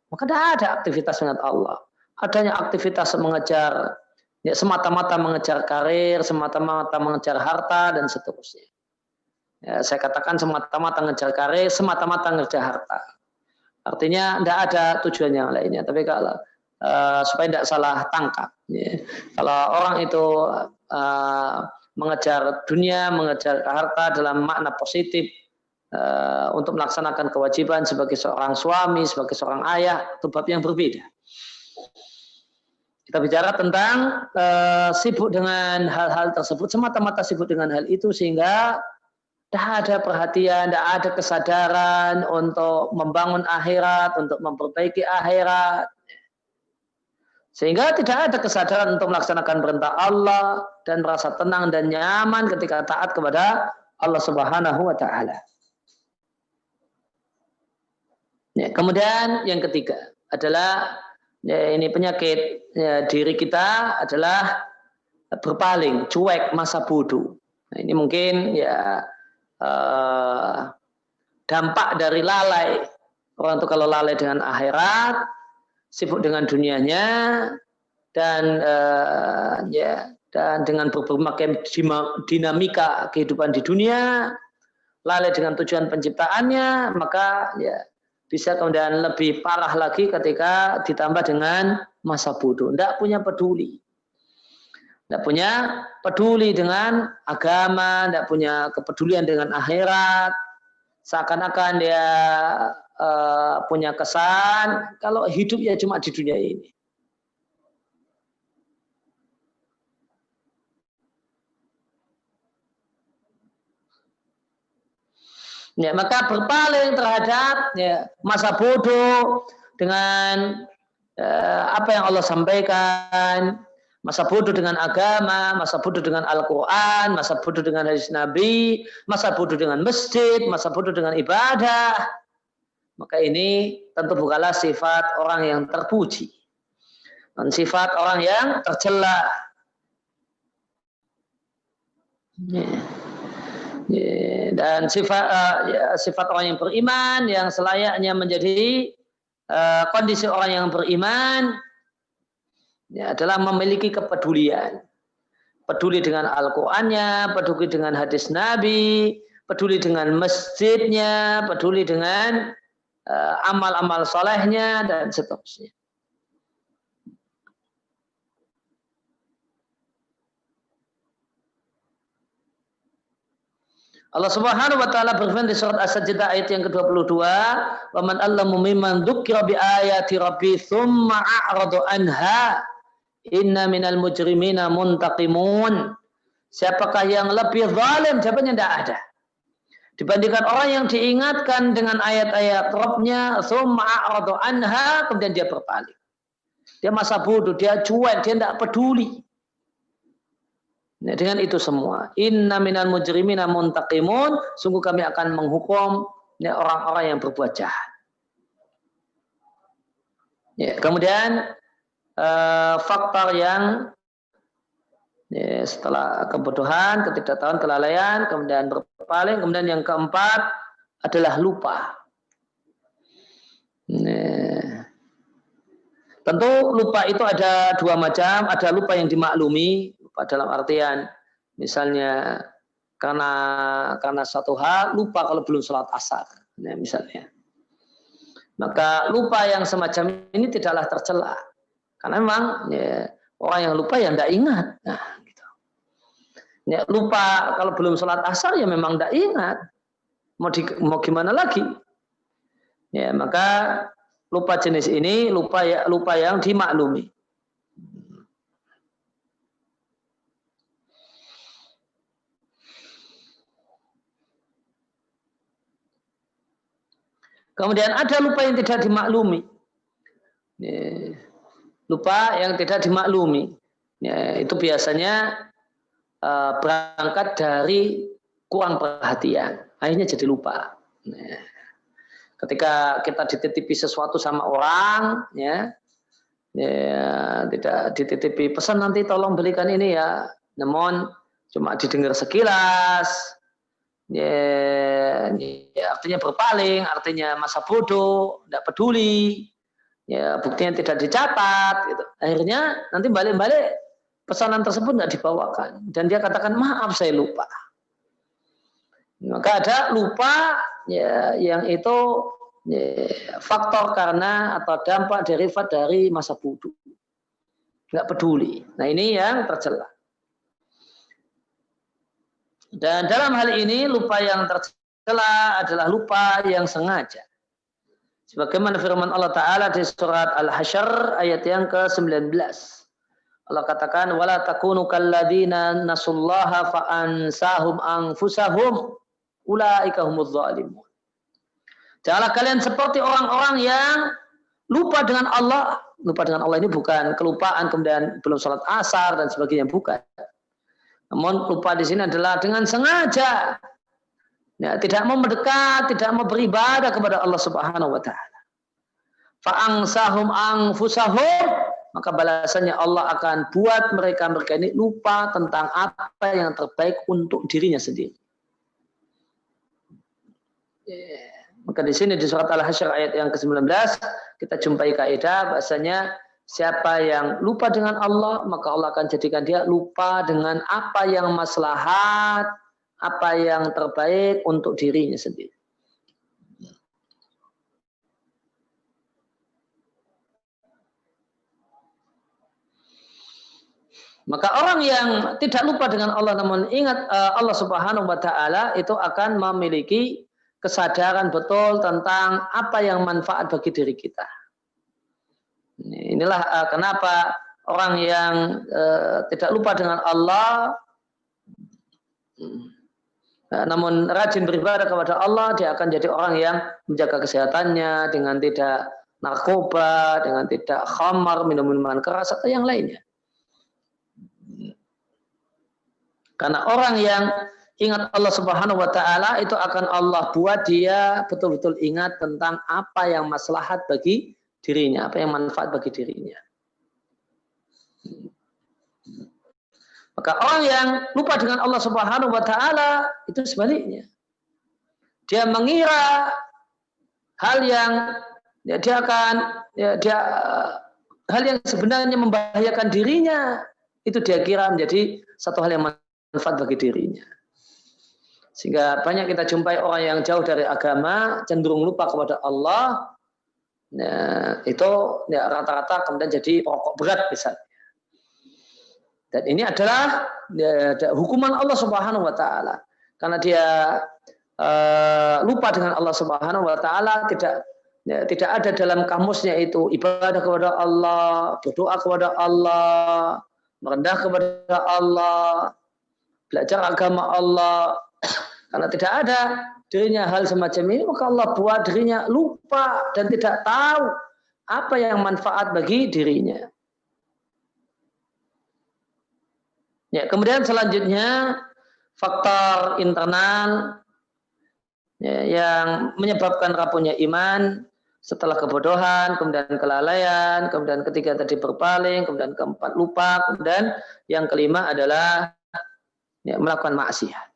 Maka tidak ada aktivitas mengingat Allah. Adanya aktivitas mengejar ya, semata-mata mengejar karir, semata-mata mengejar harta dan seterusnya. Ya, saya katakan semata-mata mengejar karir, semata-mata mengejar harta. Artinya tidak ada tujuan yang lainnya. Tapi kalau supaya tidak salah tangkap, ya. Kalau orang itu mengejar dunia, mengejar harta dalam makna positif untuk melaksanakan kewajiban sebagai seorang suami, sebagai seorang ayah, itu bab yang berbeda. Kita bicara tentang sibuk dengan hal-hal tersebut, semata-mata sibuk dengan hal itu sehingga tidak ada perhatian, tidak ada kesadaran untuk membangun akhirat, untuk memperbaiki akhirat. Sehingga tidak ada kesadaran untuk melaksanakan perintah Allah dan merasa tenang dan nyaman ketika taat kepada Allah Subhanahu wa taala. Ya, kemudian yang ketiga adalah ya, ini penyakit ya, diri kita adalah berpaling, cuek, masa bodoh. Nah, ini mungkin ya dampak dari lalai. Orang itu kalau lalai dengan akhirat, sibuk dengan dunianya, dan dan dengan berbagai dinamika kehidupan di dunia, lalai dengan tujuan penciptaannya, maka ya bisa kemudian lebih parah lagi ketika ditambah dengan masa bodoh. Tidak punya peduli. Tidak punya peduli dengan agama, tidak punya kepedulian dengan akhirat. Seakan-akan dia punya kesan kalau hidup ya cuma di dunia ini. Ya, maka berpaling terhadap ya, masa bodoh dengan apa yang Allah sampaikan, masa bodoh dengan agama, masa bodoh dengan Al-Quran, masa bodoh dengan hadis Nabi, masa bodoh dengan masjid, masa bodoh dengan ibadah. Maka ini tentu bukanlah sifat orang yang terpuji, dan sifat orang yang tercela. Dan sifat orang yang beriman yang selayaknya menjadi kondisi orang yang beriman ya, adalah memiliki kepedulian, peduli dengan Al-Qurannya, peduli dengan hadis Nabi, peduli dengan masjidnya, peduli dengan amal-amal solehnya dan seterusnya. Allah Subhanahu wa taala berfirman di surat As-Sajdah ayat yang ke-22, "Wa man allamu mimman dzukira bi ayati rabbi tsumma a'rada anha, inna minal mujrimina muntaqimun." Siapakah yang lebih zalim? Jawabannya tidak ada. Dibandingkan orang yang diingatkan dengan ayat-ayat Rabb-nya, tsumma a'rada anha, kemudian dia berpaling. Dia masa bodoh, dia cuek, dia tidak peduli. Nah, dengan itu semua, inna minal mujrimina muntaqimun, sungguh kami akan menghukum ya, orang-orang yang berbuat jahat. Ya, kemudian faktor yang ya, setelah kebodohan, ketidaktahuan, kelalaian, kemudian berpaling, kemudian yang keempat adalah lupa. Nah, tentu lupa itu ada dua macam, ada lupa yang dimaklumi, lupa dalam artian misalnya karena satu hal lupa kalau belum sholat asar, nah, misalnya. Maka lupa yang semacam ini tidaklah tercela, karena memang ya, orang yang lupa yang tidak ingat. Nah, gitu. Ya, lupa kalau belum sholat asar ya memang tidak ingat. Mau gimana lagi? Ya, maka lupa jenis ini lupa yang dimaklumi. Kemudian ada lupa yang tidak dimaklumi. Lupa yang tidak dimaklumi. Itu biasanya berangkat dari kurang perhatian. Akhirnya jadi lupa. Ketika kita dititipi sesuatu sama orang, tidak dititipi pesan nanti tolong belikan ini ya, namun cuma didengar sekilas, artinya berpaling, artinya masa bodoh, tidak peduli, buktinya tidak dicatat, gitu. Akhirnya nanti balik-balik pesanan tersebut tidak dibawakan dan dia katakan maaf saya lupa. Maka ada lupa yang itu faktor karena atau dampak derivat dari masa bodoh, nggak peduli. Nah ini yang tercela. Dan dalam hal ini lupa yang tercela adalah lupa yang sengaja. Sebagaimana firman Allah Ta'ala di surat Al-Hasyr ayat yang ke-19. Allah katakan, wala takunu kalladzina nasullaha fa'ansahum anfusahum ulaika humudz zalimun. Janganlah kalian seperti orang-orang yang lupa dengan Allah. Lupa dengan Allah ini bukan kelupaan kemudian belum sholat asar dan sebagainya, bukan. Namun lupa di sini adalah dengan sengaja. Tidak mau mendekat, tidak mau beribadah kepada Allah Subhanahu wa taala. Fa'ansahum anfusahum, maka balasannya Allah akan buat mereka ini lupa tentang apa yang terbaik untuk dirinya sendiri. Maka di sini di surat Al-Hasyr ayat yang ke-19 kita jumpai kaidah bahasanya siapa yang lupa dengan Allah maka Allah akan jadikan dia lupa dengan apa yang maslahat, apa yang terbaik untuk dirinya sendiri. Maka orang yang tidak lupa dengan Allah namun ingat Allah Subhanahu wa taala itu akan memiliki kesadaran betul tentang apa yang manfaat bagi diri kita. Inilah kenapa orang yang tidak lupa dengan Allah namun rajin beribadah kepada Allah, dia akan jadi orang yang menjaga kesehatannya dengan tidak narkoba, dengan tidak khamar, minum-minuman keras atau yang lainnya. Karena orang yang ingat Allah Subhanahu wa taala itu akan Allah buat dia betul-betul ingat tentang apa yang maslahat bagi dirinya, apa yang manfaat bagi dirinya. Maka orang yang lupa dengan Allah Subhanahu wa taala itu sebaliknya. Dia mengira hal yang hal yang sebenarnya membahayakan dirinya itu dia kira menjadi satu hal yang manfaat bagi dirinya. Sehingga banyak kita jumpai orang yang jauh dari agama, cenderung lupa kepada Allah, itu rata-rata kemudian jadi pokok berat misalnya. Dan ini adalah hukuman Allah Subhanahu wa taala. Karena dia lupa dengan Allah Subhanahu wa taala, tidak ada dalam kamusnya itu ibadah kepada Allah, berdoa kepada Allah, merendah kepada Allah, belajar agama Allah. Karena tidak ada dirinya hal semacam ini, maka Allah buat dirinya lupa dan tidak tahu apa yang manfaat bagi dirinya. Ya, kemudian selanjutnya faktor internal yang menyebabkan rapuhnya iman setelah kebodohan, kemudian kelalaian, kemudian ketiga tadi berpaling, kemudian keempat lupa, kemudian yang kelima adalah melakukan maksiat.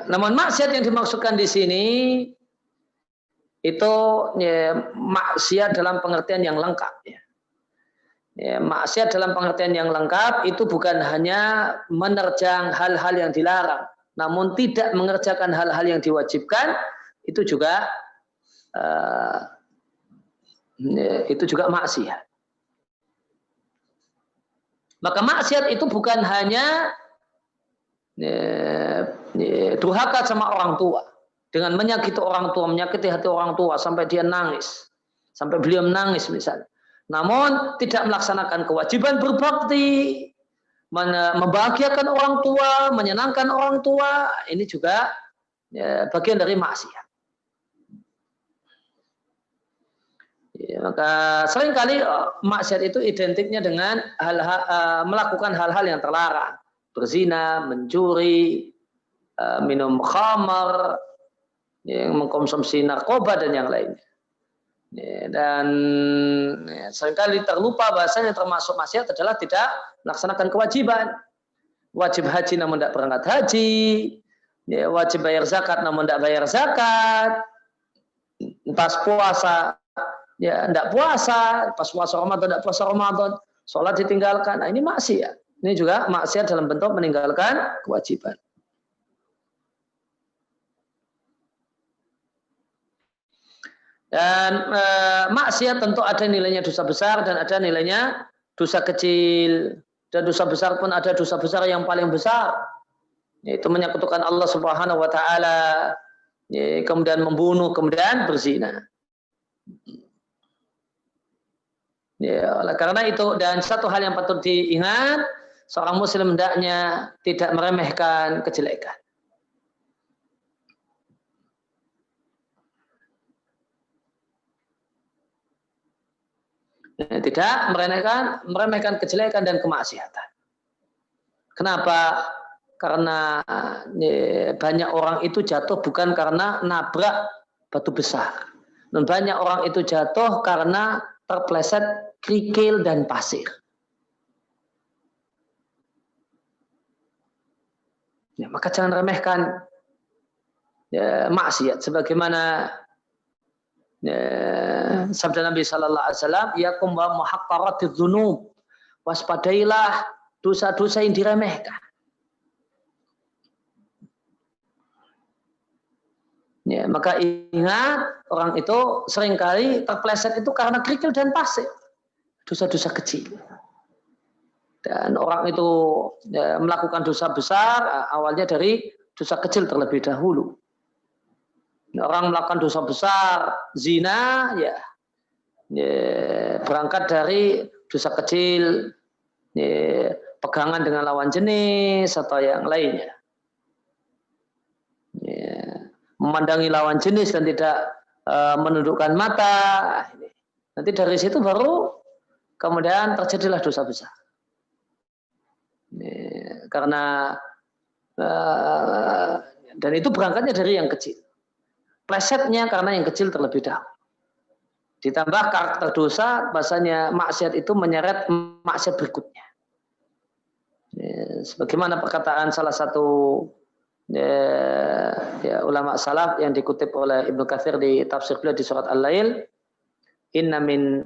Namun maksiat yang dimaksudkan di sini itu maksiat dalam pengertian yang lengkap. Maksiat dalam pengertian yang lengkap itu bukan hanya menerjang hal-hal yang dilarang, namun tidak mengerjakan hal-hal yang diwajibkan, itu juga maksiat. Maka maksiat itu bukan hanya durhaka sama orang tua, dengan menyakiti orang tua, menyakiti hati orang tua sampai dia nangis, sampai beliau menangis misalnya. Namun tidak melaksanakan kewajiban berbakti, membahagiakan orang tua, menyenangkan orang tua, ini juga ya, bagian dari maksiat. Ya, maka seringkali maksiat itu identiknya dengan melakukan hal-hal yang terlarang, berzina, mencuri, minum khamar, yang mengkonsumsi narkoba dan yang lainnya. Ya, dan ya, seringkali terlupa bahasanya termasuk maksiat adalah tidak melaksanakan kewajiban. Wajib haji namun tidak berangkat haji, ya, wajib bayar zakat namun tidak bayar zakat, pas puasa ya tidak puasa, pas puasa Ramadan tidak puasa Ramadan, sholat ditinggalkan. Nah, ini maksiat. Ini juga maksiat dalam bentuk meninggalkan kewajiban. Dan maksiat tentu ada nilainya dosa besar dan ada nilainya dosa kecil. Dan dosa besar pun ada dosa besar yang paling besar, yaitu menyekutukan Allah Subhanahu wa taala, kemudian membunuh, kemudian berzina. Ya, oleh karena itu, dan satu hal yang patut diingat, seorang muslim hendaknya tidak meremehkan kejelekan. Tidak meremehkan kejelekan dan kemaksiatan. Kenapa? Karena banyak orang itu jatuh bukan karena nabrak batu besar. Dan banyak orang itu jatuh karena terpleset kerikil dan pasir. Ya, maka jangan remehkan ya, maksiat. Sebagaimana sabda Nabi Sallallahu Alaihi Wasallam, yakum wa muhaqqaratiz dzunub, waspadailah dosa-dosa yang diremehkan. Ya, maka ingat, orang itu seringkali terpleset itu karena kerikil dan pasir, dosa-dosa kecil. Dan orang itu ya, melakukan dosa besar awalnya dari dosa kecil terlebih dahulu. Orang melakukan dosa besar, zina, ya berangkat dari dosa kecil, ya, pegangan dengan lawan jenis atau yang lainnya. Ya, memandangi lawan jenis dan tidak menundukkan mata. Nanti dari situ baru kemudian terjadilah dosa besar. Ya, karena dan itu berangkatnya dari yang kecil. Plesetnya karena yang kecil terlebih dahulu. Ditambah karakter dosa, bahasanya maksiat itu menyeret maksiat berikutnya. Ya, sebagaimana perkataan salah satu ulama salaf yang dikutip oleh Ibnu Katsir di tafsir beliau di surat Al-Lail, inna min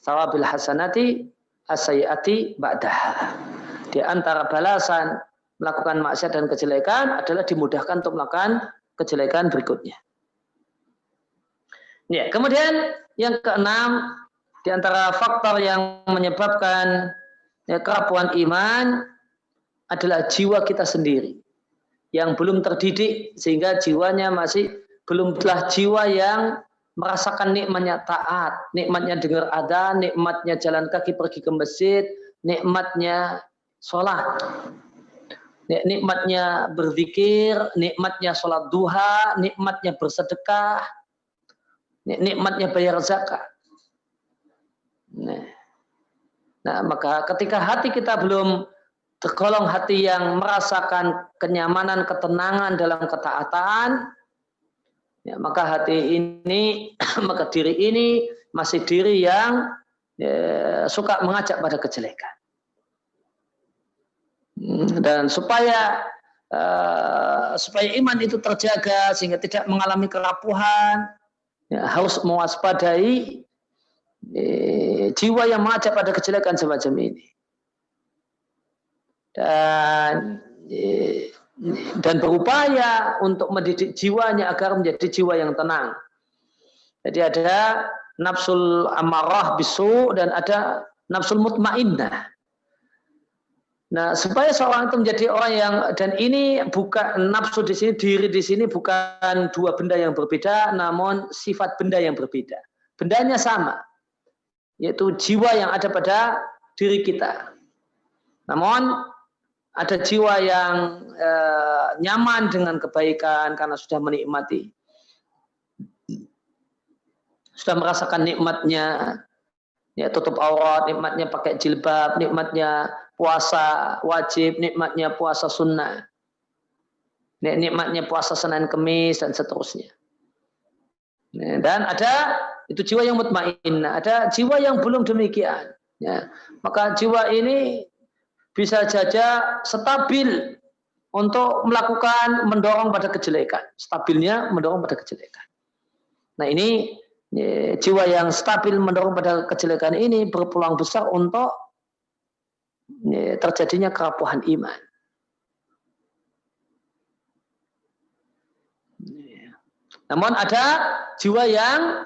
thawabil hasanati as-sayyiati ba'daha. Di antara balasan melakukan maksiat dan kejelekan adalah dimudahkan untuk melakukan kejelekan berikutnya. Ya, kemudian yang keenam, di antara faktor yang menyebabkan ya, kerapuhan iman adalah jiwa kita sendiri yang belum terdidik, sehingga jiwanya masih belumlah jiwa yang merasakan nikmatnya taat, nikmatnya dengar adzan, nikmatnya jalan kaki pergi ke masjid, nikmatnya sholat, nikmatnya berzikir, nikmatnya sholat duha, nikmatnya bersedekah, nikmatnya bayar zakat. Nah, maka ketika hati kita belum tergolong hati yang merasakan kenyamanan, ketenangan dalam ketaatan, ya, maka hati ini, maka diri ini masih diri yang suka mengajak pada kejelekan. Dan supaya iman itu terjaga sehingga tidak mengalami kerapuhan, ya, harus mewaspadai jiwa yang mengajak pada kejelekan semacam ini. Dan berupaya untuk mendidik jiwanya agar menjadi jiwa yang tenang. Jadi ada nafsul amarah bisu dan ada nafsul mutmainnah. Nah, supaya seorang itu menjadi orang yang, dan ini bukan nafsu di sini, diri di sini bukan dua benda yang berbeda, namun sifat benda yang berbeda. Bendanya sama, yaitu jiwa yang ada pada diri kita. Namun ada jiwa yang nyaman dengan kebaikan karena sudah menikmati, sudah merasakan nikmatnya, ya tutup aurat, nikmatnya pakai jilbab, nikmatnya puasa wajib, nikmatnya puasa sunnah, nikmatnya puasa Senin Kemis dan seterusnya. Dan ada itu jiwa yang mutmainnah, ada jiwa yang belum demikian. Ya, maka jiwa ini bisa saja stabil untuk melakukan mendorong pada kejelekan, stabilnya mendorong pada kejelekan. Nah ini jiwa yang stabil mendorong pada kejelekan ini berpeluang besar untuk terjadinya kerapuhan iman. Namun ada jiwa yang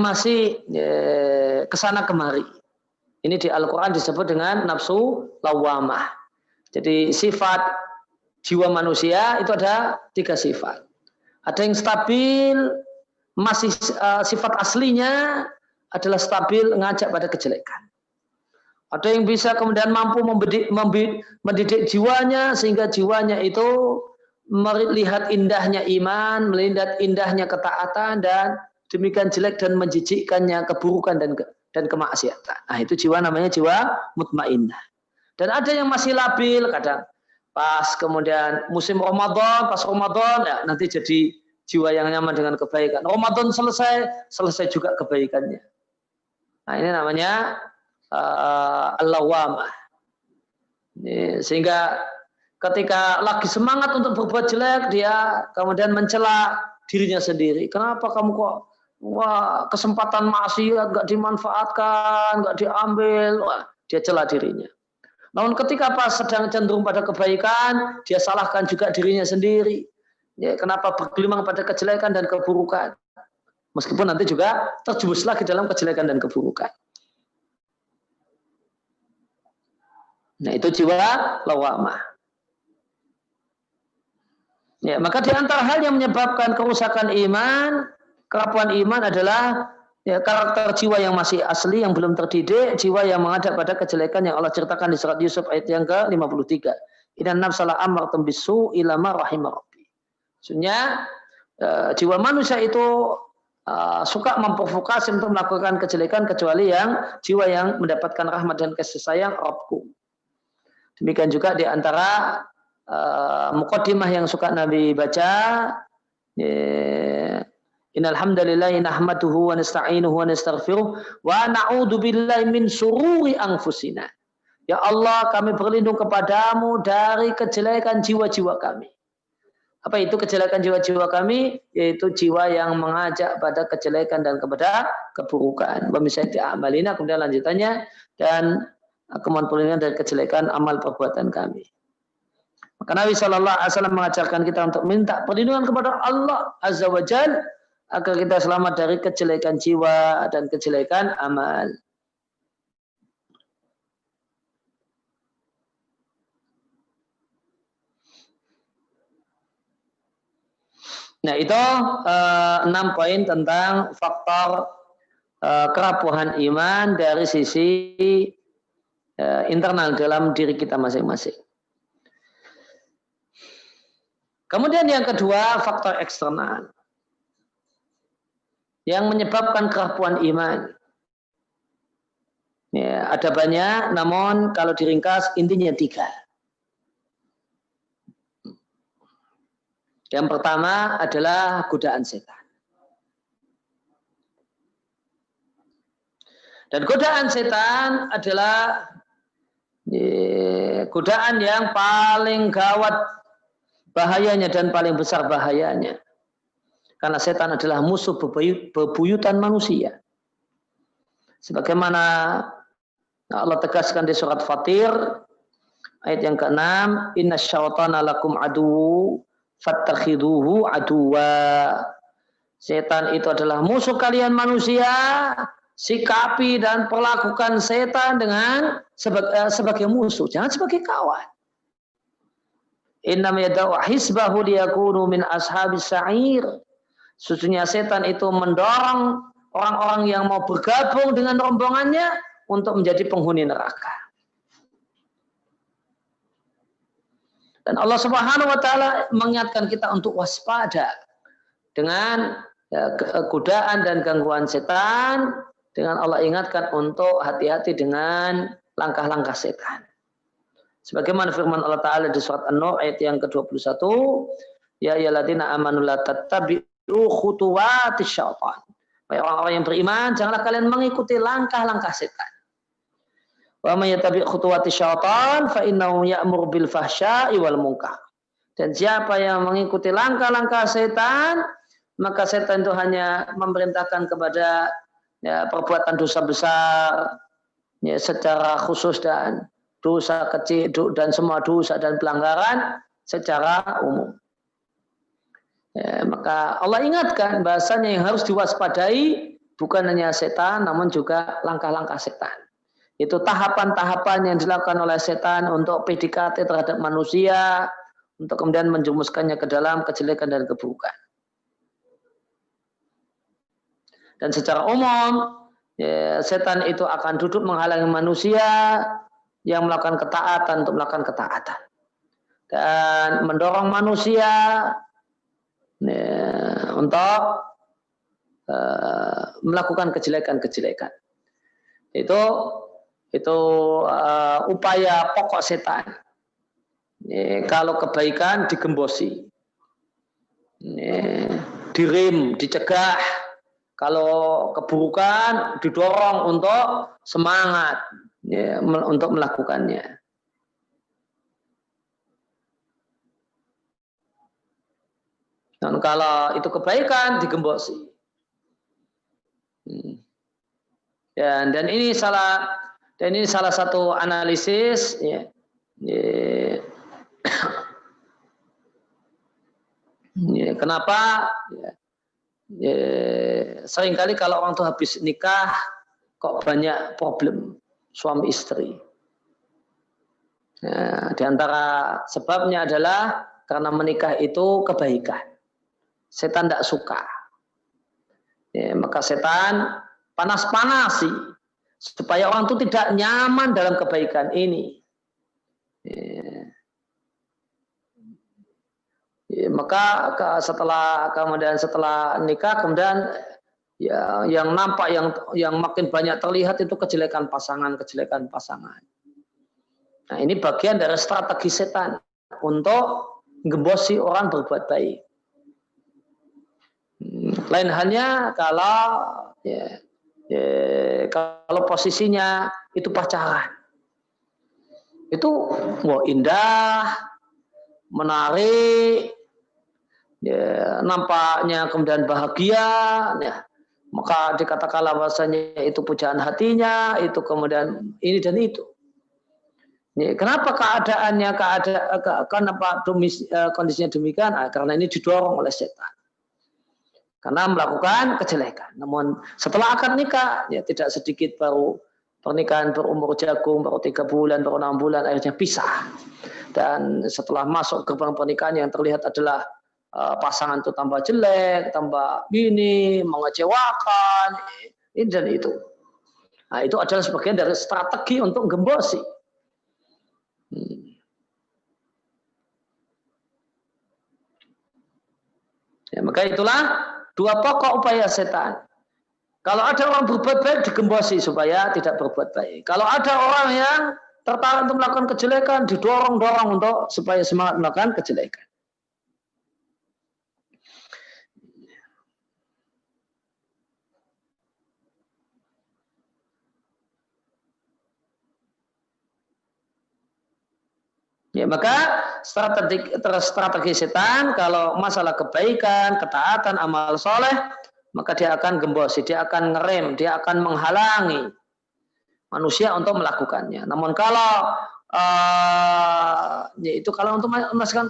masih kesana kemari. Ini di Al-Quran disebut dengan nafsu lawamah. Jadi sifat jiwa manusia itu ada 3 sifat. Ada yang stabil, masih sifat aslinya adalah stabil ngajak pada kejelekan. Ada yang bisa kemudian mampu mendidik jiwanya sehingga jiwanya itu melihat indahnya iman, melihat indahnya ketaatan, dan demikian jelek dan menjijikkannya keburukan dan kemaksiatan. Nah itu jiwa namanya jiwa mutmainnah. Dan ada yang masih labil, kadang pas kemudian musim Ramadan, pas Ramadan ya nanti jadi jiwa yang nyaman dengan kebaikan. Ramadan selesai juga kebaikannya. Nah ini namanya al-lawamah. Sehingga ketika lagi semangat untuk berbuat jelek, dia kemudian mencela dirinya sendiri. Kenapa kamu kok kesempatan maksiat gak dimanfaatkan, gak diambil? Dia cela dirinya. Namun ketika pas sedang cenderung pada kebaikan, dia salahkan juga dirinya sendiri. Ya, kenapa bergelimang pada kejelekan dan keburukan? Meskipun nanti juga terjerumus lagi dalam kejelekan dan keburukan. Nah itu jiwa lawamah. Ya, maka di antara hal yang menyebabkan kerusakan iman, kerapuhan iman adalah ya, karakter jiwa yang masih asli, yang belum terdidik, jiwa yang menghadap pada kejelekan yang Allah ceritakan di surat Yusuf ayat yang ke-53. Innan nafsala ammartum bisu ila ma rahima rabbi. Maksudnya jiwa manusia itu suka memprovokasi untuk melakukan kejelekan kecuali yang jiwa yang mendapatkan rahmat dan kasih sayang Rabbku. Demikian juga di antara muqaddimah yang suka Nabi baca, innal hamdalillahi nahmaduhu wa nasta'inuhu wa nastaghfiruh wa na'udzu billahi min syururi anfusina. Ya Allah, kami berlindung kepadamu dari kejelekan jiwa-jiwa kami. Apa itu kejelekan jiwa-jiwa kami? Yaitu jiwa yang mengajak pada kejelekan dan kepada keburukan. Wa misyati a'malina, kemudian lanjutannya, dan kemohon perlindungan dari kejelekan amal perbuatan kami. Maka Nabi SAW mengajarkan kita untuk minta perlindungan kepada Allah Azza wa Jalla agar kita selamat dari kejelekan jiwa dan kejelekan amal. Nah itu 6 poin tentang faktor kerapuhan iman dari sisi internal dalam diri kita masing-masing. Kemudian yang kedua, faktor eksternal yang menyebabkan kerapuhan iman. Ya, ada banyak, namun kalau diringkas intinya 3. Yang pertama adalah godaan setan. Dan godaan setan adalah godaan yang paling gawat bahayanya dan paling besar bahayanya. Karena setan adalah musuh bebuyutan manusia. Sebagaimana Allah tegaskan di surat Fatir ayat yang ke-6, inna syaitana lakum aduwwu fattakhiduhu aduwwa. Setan itu adalah musuh kalian manusia, sikapi dan perlakukan setan dengan sebagai musuh, jangan sebagai kawan. Innam yada'u hisbahu liyakunu min ashabis sa'ir. Sesungguhnya setan itu mendorong orang-orang yang mau bergabung dengan rombongannya untuk menjadi penghuni neraka. Dan Allah Subhanahu wa taala mengingatkan kita untuk waspada dengan godaan dan gangguan setan, dengan Allah ingatkan untuk hati-hati dengan langkah-langkah setan. Sebagaimana firman Allah Ta'ala di surat An-Nur ayat yang ke-21, ya ayyuhalladzina amanu la tattabi'u khutuwatis syaitan. Wahai orang-orang yang beriman, janganlah kalian mengikuti langkah-langkah setan. Wa may yattabi' khutuwatis syaitan fa innahu ya'muru bil fahsya'i wal munkar. Dan siapa yang mengikuti langkah-langkah setan, maka setan itu hanya memerintahkan kepada perbuatan dosa besar secara khusus dan dosa kecil dan semua dosa dan pelanggaran secara umum. Maka Allah ingatkan bahasanya yang harus diwaspadai bukan hanya setan namun juga langkah-langkah setan. Itu tahapan-tahapan yang dilakukan oleh setan untuk PDKT terhadap manusia, untuk kemudian menjumuskannya ke dalam kejelekan dan keburukan. Dan secara umum, setan itu akan duduk menghalangi manusia yang melakukan ketaatan untuk melakukan ketaatan. Dan mendorong manusia untuk melakukan kejelekan-kejelekan. Itu upaya pokok setan. Kalau kebaikan digembosi, direm, dicegah. Kalau keburukan didorong untuk semangat untuk melakukannya. Dan kalau itu kebaikan digembosi. Dan ini salah satu analisis kenapa seringkali kalau orang tua habis nikah kok banyak problem suami istri. Di antara sebabnya adalah karena menikah itu kebaikan. Setan tidak suka. Maka setan panas-panasi supaya orang itu tidak nyaman dalam kebaikan ini. Maka setelah nikah kemudian yang nampak yang makin banyak terlihat itu kejelekan pasangan. Nah, ini bagian dari strategi setan untuk gembosi orang berbuat baik. Lain halnya kalau posisinya itu pacaran. Itu indah, menarik, nampaknya kemudian bahagia, maka dikatakanlah bahwasanya itu pujaan hatinya, itu kemudian ini dan itu. Kenapa kenapa kondisinya demikian? Karena ini didorong oleh setan. Karena melakukan kejelekan. Namun setelah akad nikah, tidak sedikit baru pernikahan berumur jagung, baru 3 bulan, baru 6 bulan, akhirnya pisah. Dan setelah masuk gerbang pernikahan yang terlihat adalah pasangan itu tambah jelek, tambah ini, mengecewakan, ini dan itu. Nah, itu adalah sebagian dari strategi untuk gembosi. Maka itulah 2 pokok upaya setan. Kalau ada orang berbuat baik digembosi supaya tidak berbuat baik. Kalau ada orang yang tertarik untuk melakukan kejelekan didorong-dorong untuk supaya semangat melakukan kejelekan. Maka strategi setan kalau masalah kebaikan, ketaatan, amal soleh, maka dia akan gembosi, dia akan ngerem, dia akan menghalangi manusia untuk melakukannya. Namun kalau itu kalau untuk memastikan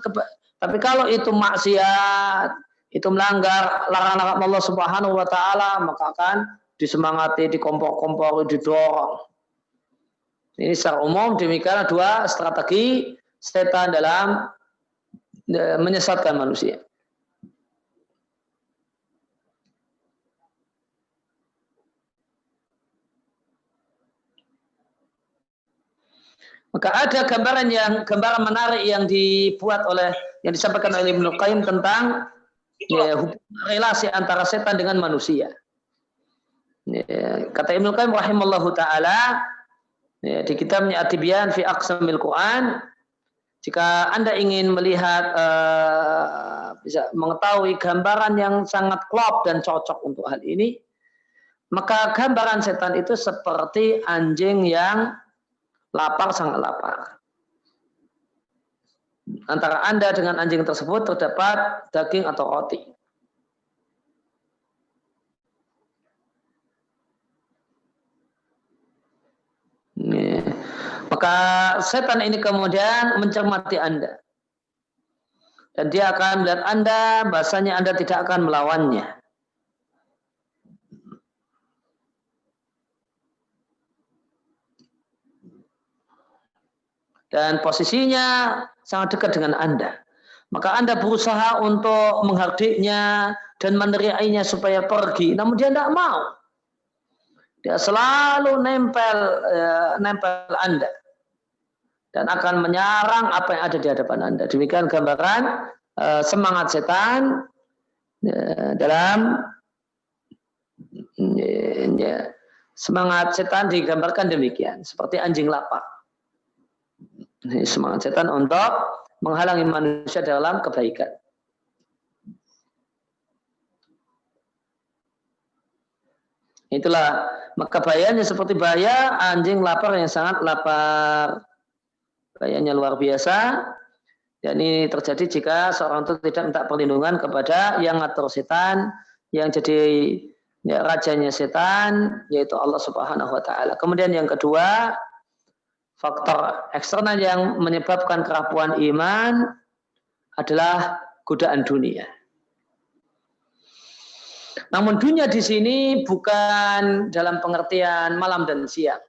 tapi kalau itu maksiat, itu melanggar larangan Allah Subhanahu wa taala, maka akan disemangati, dikompor-kompor, didorong. Ini secara umum demikian 2 strategi setan dalam menyesatkan manusia. Maka ada gambaran menarik yang disampaikan oleh Ibnu Qayyim tentang relasi antara setan dengan manusia. Kata Ibnu Qayyim rahimallahu taala di kitabnya At-Tibyan fi Aqsamil Quran, jika Anda ingin melihat bisa mengetahui gambaran yang sangat klop dan cocok untuk hal ini, maka gambaran setan itu seperti anjing yang lapar, sangat lapar. Antara Anda dengan anjing tersebut terdapat daging atau roti. Maka setan ini kemudian mencermati Anda. Dan dia akan melihat Anda, bahasanya Anda tidak akan melawannya. Dan posisinya sangat dekat dengan Anda. Maka Anda berusaha untuk menghardiknya dan meneriaknya supaya pergi. Namun dia tidak mau. Dia selalu nempel Anda. Dan akan menyerang apa yang ada di hadapan Anda. Demikian gambaran semangat setan dalam semangat setan digambarkan demikian. Seperti anjing lapar. Semangat setan untuk menghalangi manusia dalam kebaikan. Itulah, maka bahayanya seperti bahaya anjing lapar yang sangat lapar. Bahayanya luar biasa. Dan ini terjadi jika seorang itu tidak minta perlindungan kepada yang ngatur setan, yang jadi rajanya setan, yaitu Allah Subhanahu wa taala. Kemudian yang kedua, faktor eksternal yang menyebabkan kerapuhan iman adalah godaan dunia. Namun dunia di sini bukan dalam pengertian malam dan siang.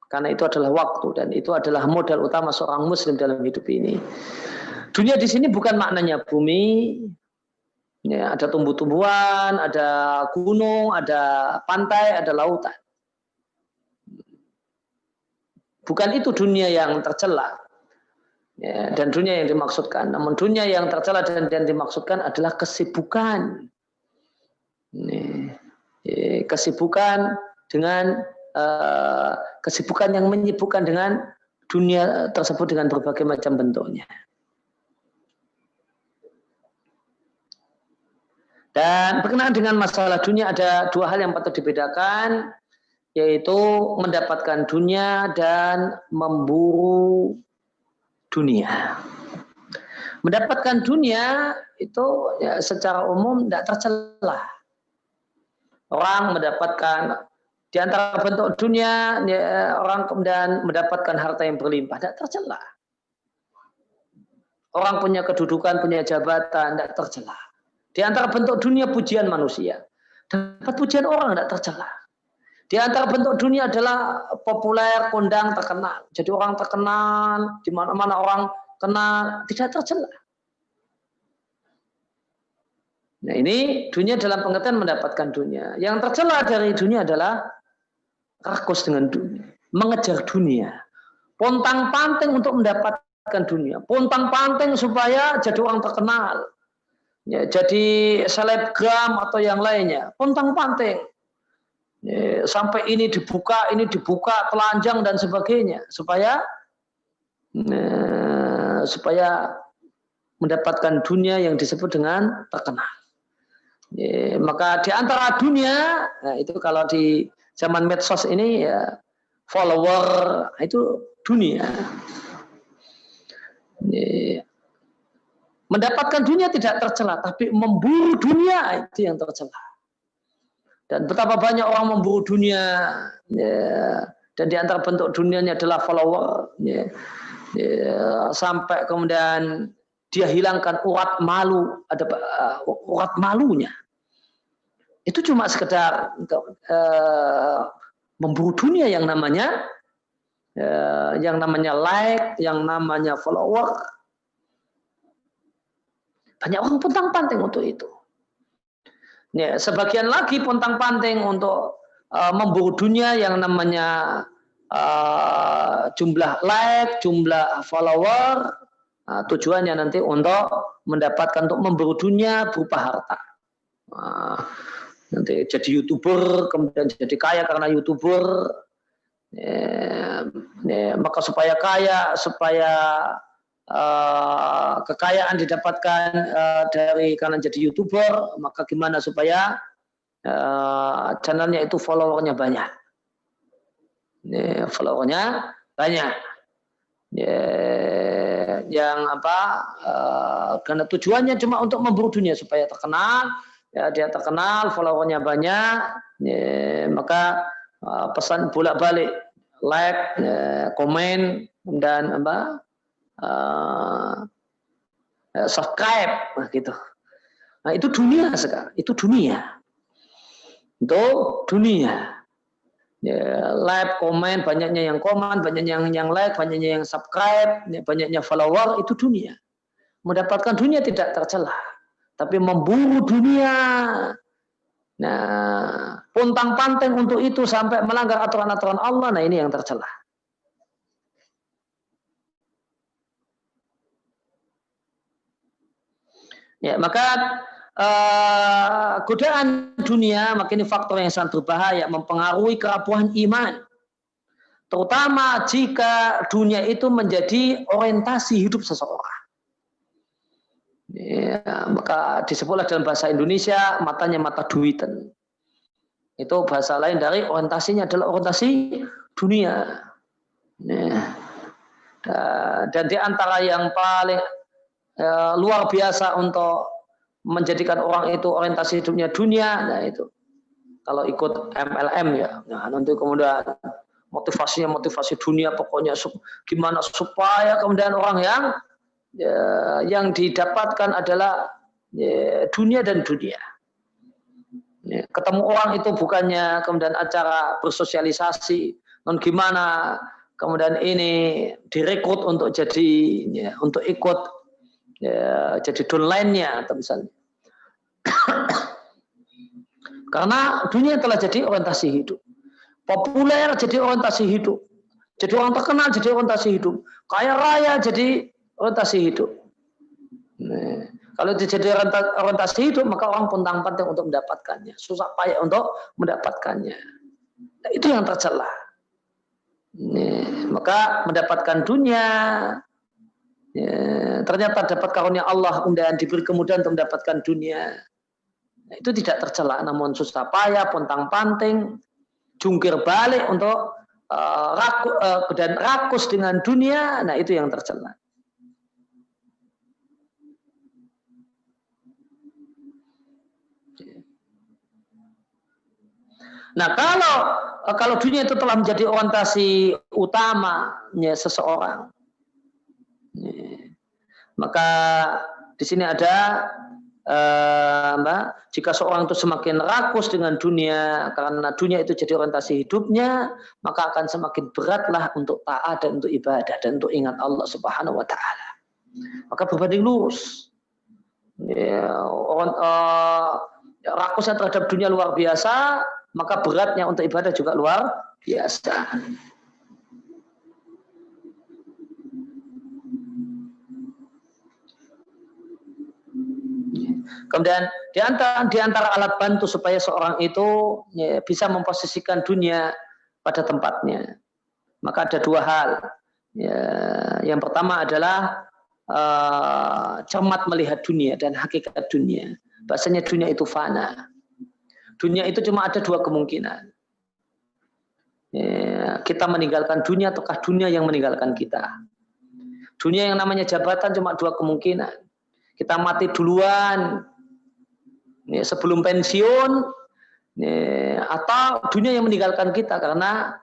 Karena itu adalah waktu dan itu adalah modal utama seorang muslim dalam hidup ini. Dunia di sini bukan maknanya bumi. Ya, ada tumbuh-tumbuhan, ada gunung, ada pantai, ada lautan. Bukan itu dunia yang tercela ya, dan dunia yang dimaksudkan. Namun dunia yang tercela dan dimaksudkan adalah kesibukan. Kesibukan dengan kesibukan yang menyibukkan dengan dunia tersebut dengan berbagai macam bentuknya. Dan berkenaan dengan masalah dunia ada dua hal yang patut dibedakan, yaitu mendapatkan dunia dan memburu dunia. Mendapatkan dunia itu ya, secara umum tidak tercela. Orang mendapatkan di antara bentuk dunia, ya, orang kemudian mendapatkan harta yang berlimpah, tidak tercela. Orang punya kedudukan, punya jabatan, tidak tercela. Di antara bentuk dunia pujian manusia, dapat pujian orang tidak tercela. Di antara bentuk dunia adalah populer, kondang, terkenal. Jadi orang terkenal, di mana-mana orang kenal, tidak tercela. Nah ini dunia dalam pengertian mendapatkan dunia. Yang tercela dari dunia adalah rakus dengan dunia, mengejar dunia, pontang-panting untuk mendapatkan dunia, pontang-panting supaya jadi orang terkenal, ya, jadi selebgram atau yang lainnya, pontang-panting. Sampai ini dibuka, telanjang dan sebagainya supaya mendapatkan dunia yang disebut dengan terkenal. Maka di antara dunia, nah itu kalau di zaman medsos ini ya follower itu dunia. Mendapatkan dunia tidak tercela, tapi memburu dunia itu yang tercela. Dan betapa banyak orang memburu dunia, ya, dan di antara bentuk dunianya adalah follower, ya, sampai kemudian dia hilangkan urat malu, ada urat malunya. Itu cuma sekedar memburu dunia yang namanya like, yang namanya follower. Banyak orang pontang-panting untuk itu. Ya, sebagian lagi pontang-panting untuk memburu dunia yang namanya jumlah like, jumlah follower, tujuannya nanti untuk mendapatkan, untuk memburu dunia berupa harta. Nanti jadi YouTuber, kemudian jadi kaya karena YouTuber, maka supaya kaya, supaya kekayaan didapatkan dari karena jadi YouTuber, maka gimana supaya channelnya itu followernya banyak. Followernya banyak. Yang karena tujuannya cuma untuk memburu dunia supaya terkenal, ya dia terkenal, followernya banyak, maka pesan bolak-balik, like, komen, dan subscribe, gitu. Nah itu dunia sekarang, itu dunia. Untuk dunia. Ya, like, komen, banyaknya yang komen, banyaknya yang like, banyaknya yang subscribe, banyaknya follower, itu dunia. Mendapatkan dunia tidak tercela, tapi memburu dunia. Nah, pontang-panting untuk itu sampai melanggar aturan-aturan Allah, nah ini yang tercela. Ya, maka godaan dunia, maka ini faktor yang sangat berbahaya, mempengaruhi kerapuhan iman. Terutama jika dunia itu menjadi orientasi hidup seseorang. Ya, maka disebutlah dalam bahasa Indonesia, matanya mata duitan. Itu bahasa lain dari orientasinya adalah orientasi dunia. Ya. Dan di antara yang paling luar biasa untuk menjadikan orang itu orientasi hidupnya dunia, nah itu kalau ikut MLM ya, nah nanti kemudian motivasi dunia, pokoknya gimana supaya kemudian orang yang didapatkan adalah dunia dan dunia. Ketemu orang itu bukannya kemudian acara bersosialisasi, non gimana kemudian ini direkrut untuk untuk ikut jadi downline-nya atau misalnya. Karena dunia telah jadi orientasi hidup. Populer jadi orientasi hidup. Jadi orang terkenal jadi orientasi hidup. Kaya raya jadi orientasi hidup. Nah, kalau jadi orientasi hidup, maka orang pontang-panting untuk mendapatkannya. Susah payah untuk mendapatkannya. Nah, itu yang tercela. Nah, maka mendapatkan dunia, ternyata dapat karunia Allah, kemudian diberi kemudahan untuk mendapatkan dunia. Nah, itu tidak tercela, namun susah payah, pontang-panting, jungkir balik untuk dan rakus dengan dunia. Nah, itu yang tercela. Nah, kalau dunia itu telah menjadi orientasi utamanya seseorang, maka di sini ada jika seorang itu semakin rakus dengan dunia karena dunia itu jadi orientasi hidupnya, maka akan semakin beratlah untuk taat dan untuk ibadah dan untuk ingat Allah Subhanahu wa taala. Maka berbanding lurus. Rakusnya terhadap dunia luar biasa, maka beratnya untuk ibadah juga luar biasa. Kemudian di antara alat bantu supaya seorang itu bisa memposisikan dunia pada tempatnya, maka ada dua hal. Yang pertama adalah cermat melihat dunia dan hakikat dunia. Bahasanya dunia itu fana. Dunia itu cuma ada dua kemungkinan. Kita meninggalkan dunia ataukah dunia yang meninggalkan kita. Dunia yang namanya jabatan cuma dua kemungkinan. Kita mati duluan sebelum pensiun, atau dunia yang meninggalkan kita karena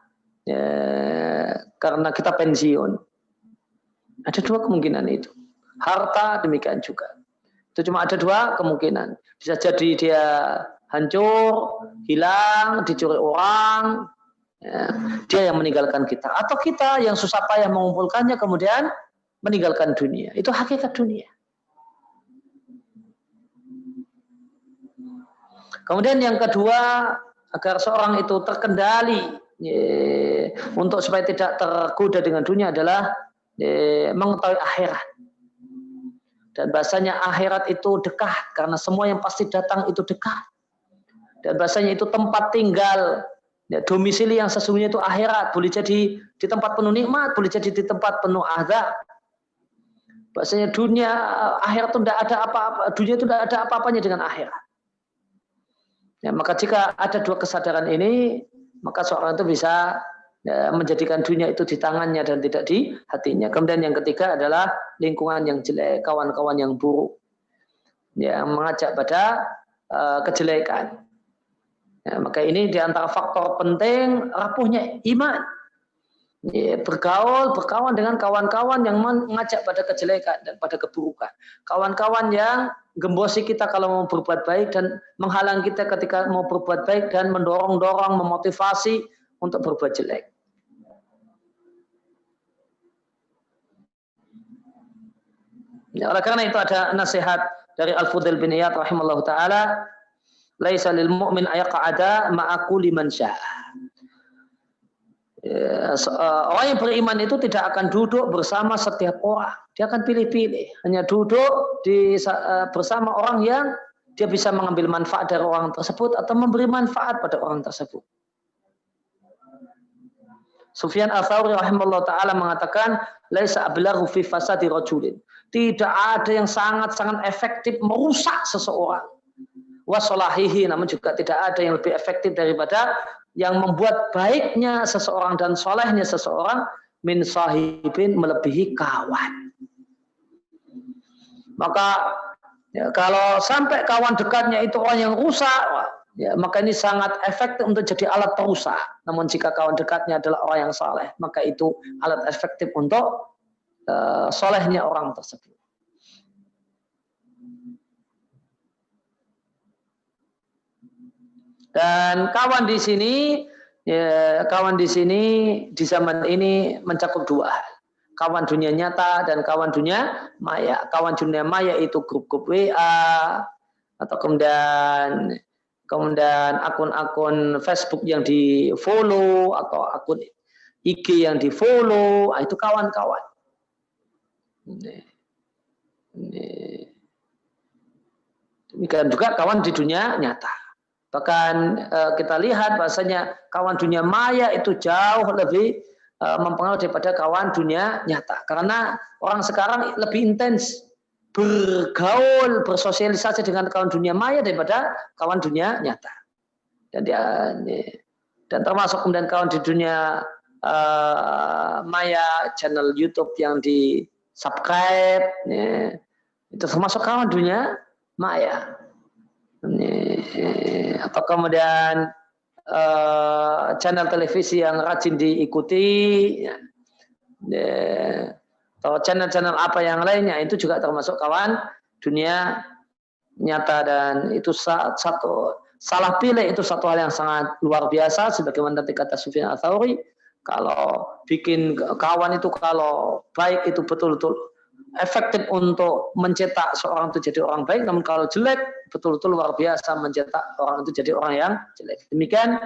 kita pensiun. Ada dua kemungkinan itu. Harta demikian juga. Itu cuma ada dua kemungkinan. Bisa jadi dia hancur, hilang, dicuri orang, dia yang meninggalkan kita. Atau kita yang susah payah mengumpulkannya kemudian meninggalkan dunia. Itu hakikat dunia. Kemudian yang kedua, agar seorang itu terkendali untuk supaya tidak tergoda dengan dunia adalah mengetahui akhirat. Dan bahasanya akhirat itu dekat karena semua yang pasti datang itu dekat. Dan bahasanya itu tempat tinggal, domisili yang sesungguhnya itu akhirat. Boleh jadi di tempat penuh nikmat, boleh jadi di tempat penuh azab. Bahasanya dunia akhirat itu tidak ada apa-apa, dunia itu tidak ada apa-apanya dengan akhirat. Ya, maka jika ada dua kesadaran ini, maka seorang itu bisa menjadikan dunia itu di tangannya dan tidak di hatinya. Kemudian yang ketiga adalah lingkungan yang jelek, kawan-kawan yang buruk, yang mengajak pada kejelekan. Ya, maka ini diantara faktor penting rapuhnya iman. Ya, berkawan dengan kawan-kawan yang mengajak pada kejelekan dan pada keburukan. Kawan-kawan yang gembosi kita kalau mau berbuat baik dan menghalang kita ketika mau berbuat baik dan mendorong-dorong, memotivasi untuk berbuat jelek. Ya, oleh karena itu ada nasihat dari Al-Fudail bin Iyad rahimallahu taala, laisa lil mu'min ayaqa'ada ma'a kulli man syaa. Orang yang beriman itu tidak akan duduk bersama setiap orang. Dia akan pilih-pilih. Hanya duduk bersama orang yang dia bisa mengambil manfaat dari orang tersebut atau memberi manfaat pada orang tersebut. Sufyan Ats-Tsauri rahimahullah ta'ala mengatakan, laisa ablaghu fi fasadi rajulin. Tidak ada yang sangat-sangat efektif merusak seseorang. Wa salahihi, namun juga tidak ada yang lebih efektif daripada yang membuat baiknya seseorang dan solehnya seseorang min sahibin, melebihi kawan. Maka ya, kalau sampai kawan dekatnya itu orang yang rusak, ya, maka ini sangat efektif untuk jadi alat perusak. Namun jika kawan dekatnya adalah orang yang saleh, maka itu alat efektif untuk solehnya orang tersebut. Dan kawan di sini, ya, kawan di sini di zaman ini mencakup dua hal. Kawan dunia nyata dan kawan dunia maya. Kawan dunia maya itu grup-grup WA atau kemudian akun-akun Facebook yang di-follow atau akun IG yang di-follow, itu kawan-kawan. Demikian juga kawan di dunia nyata. Bahkan kita lihat bahasanya kawan dunia maya itu jauh lebih mempengaruhi daripada kawan dunia nyata. Karena orang sekarang lebih intens bergaul, bersosialisasi dengan kawan dunia maya daripada kawan dunia nyata. Dan termasuk kemudian kawan di dunia maya, channel YouTube yang di subscribe, ya, itu termasuk kawan dunia maya. Atau kemudian channel televisi yang rajin diikuti, atau channel-channel apa yang lainnya, itu juga termasuk kawan dunia nyata. Dan itu satu salah pilih, itu satu hal yang sangat luar biasa. Sebagaimana tadi kata Sufyan Ats-Tsauri, kalau bikin kawan itu kalau baik itu betul-betul efektif untuk mencetak seorang itu jadi orang baik, namun kalau jelek betul-betul luar biasa mencetak orang itu jadi orang yang jelek. Demikian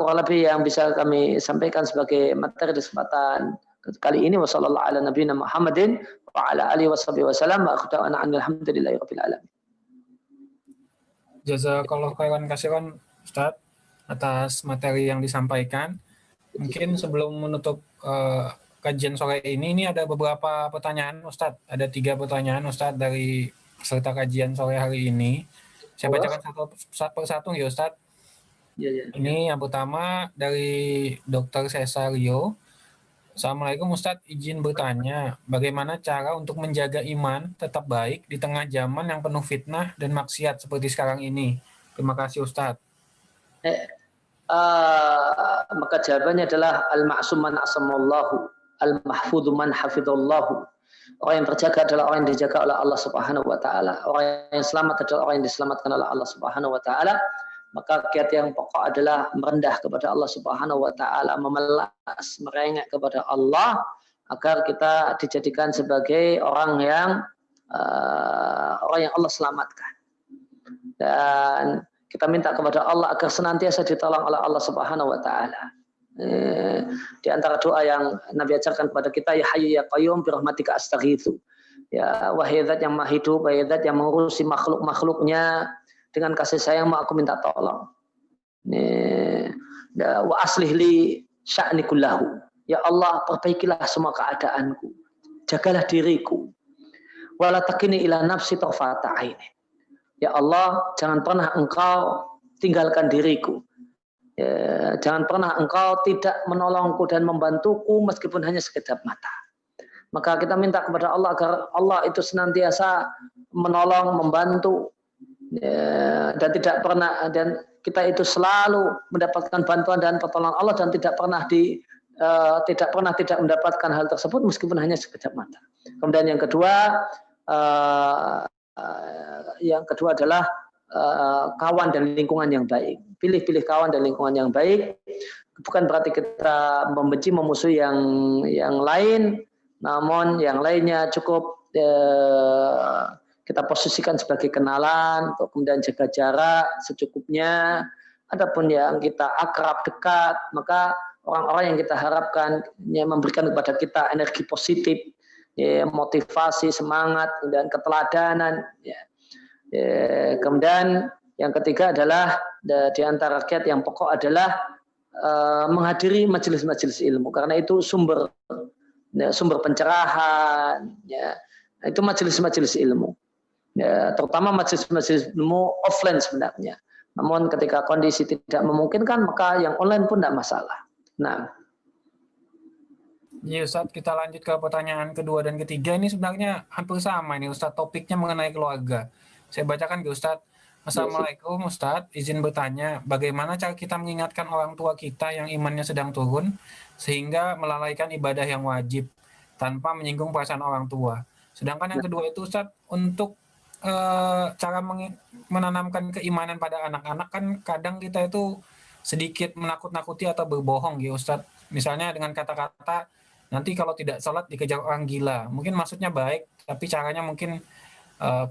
kurang lebih yang bisa kami sampaikan sebagai materi di kesempatan kali ini. Wassallallahu ala nabiyina Muhammadin wa ala alihi washabihi wasallam wa akhdawana alhamdulillahi rabbil alamin. Jazakallahu khairan kasiran Ustaz atas materi yang disampaikan. Mungkin sebelum menutup kajian sore ini ada beberapa pertanyaan Ustadz. Ada 3 pertanyaan Ustadz dari peserta kajian sore hari ini. Saya bacakan satu persatu ya Ustadz. Ini yang pertama dari Dr. Cesario. Assalamualaikum Ustadz, izin bertanya, bagaimana cara untuk menjaga iman tetap baik di tengah zaman yang penuh fitnah dan maksiat seperti sekarang ini? Terima kasih Ustadz. Maka jawabannya adalah al-ma'sum man asamallahu, al-mahfudhu man hafidhallahu. Orang yang terjaga adalah orang yang dijaga oleh Allah Subhanahu wa taala. Orang yang selamat adalah orang yang diselamatkan oleh Allah Subhanahu wa taala. Maka kiat yang pokok adalah merendah kepada Allah Subhanahu wa taala, memelas, merengek kepada Allah agar kita dijadikan sebagai orang yang Allah selamatkan. Dan kita minta kepada Allah agar senantiasa ditolong oleh Allah Subhanahu wa taala. Di antara doa yang Nabi ajarkan kepada kita, ya Hayyu ya Qayyum bi rahmatika astaghitsu. Ya wahai Zat yang Maha Hidup, wahai Zat yang mengurusi makhluk-makhluknya, dengan kasih sayang aku minta tolong. Wa aslih li sya'ni kullahu. Ya Allah, perbaikilah semua keadaanku. Jagalah diriku. Wala takini ila nafsi tarfata aini. Ya Allah, jangan pernah Engkau tinggalkan diriku. Ya, jangan pernah Engkau tidak menolongku dan membantuku meskipun hanya sekejap mata. Maka kita minta kepada Allah agar Allah itu senantiasa menolong, membantu, ya, dan tidak pernah, dan kita itu selalu mendapatkan bantuan dan pertolongan Allah dan tidak pernah tidak mendapatkan hal tersebut meskipun hanya sekejap mata. Kemudian yang kedua adalah kawan dan lingkungan yang baik. Pilih-pilih kawan dan lingkungan yang baik. Bukan berarti kita membenci, memusuhi yang lain, namun yang lainnya cukup kita posisikan sebagai kenalan, untuk kemudian jaga jarak secukupnya. Adapun yang kita akrab dekat, maka orang-orang yang kita harapkan memberikan kepada kita energi positif, motivasi, semangat, dan keteladanan. Kemudian yang ketiga adalah di antara kiat yang pokok adalah menghadiri majelis-majelis ilmu, karena itu sumber pencerahan. Itu majelis-majelis ilmu. Terutama majelis-majelis ilmu offline sebenarnya. Namun ketika kondisi tidak memungkinkan, maka yang online pun tidak masalah. Nah, ya Ustadz, kita lanjut ke pertanyaan kedua dan ketiga. Ini sebenarnya hampir sama ini Ustadz, topiknya mengenai keluarga. Saya bacakan ke Ustadz. Assalamualaikum Ustadz, izin bertanya, bagaimana cara kita mengingatkan orang tua kita yang imannya sedang turun sehingga melalaikan ibadah yang wajib tanpa menyinggung perasaan orang tua. Sedangkan yang kedua itu Ustadz, untuk cara menanamkan keimanan pada anak-anak, kan kadang kita itu sedikit menakut-nakuti atau berbohong ya Ustadz. Misalnya dengan kata-kata, nanti kalau tidak sholat dikejar orang gila. Mungkin maksudnya baik, tapi caranya mungkin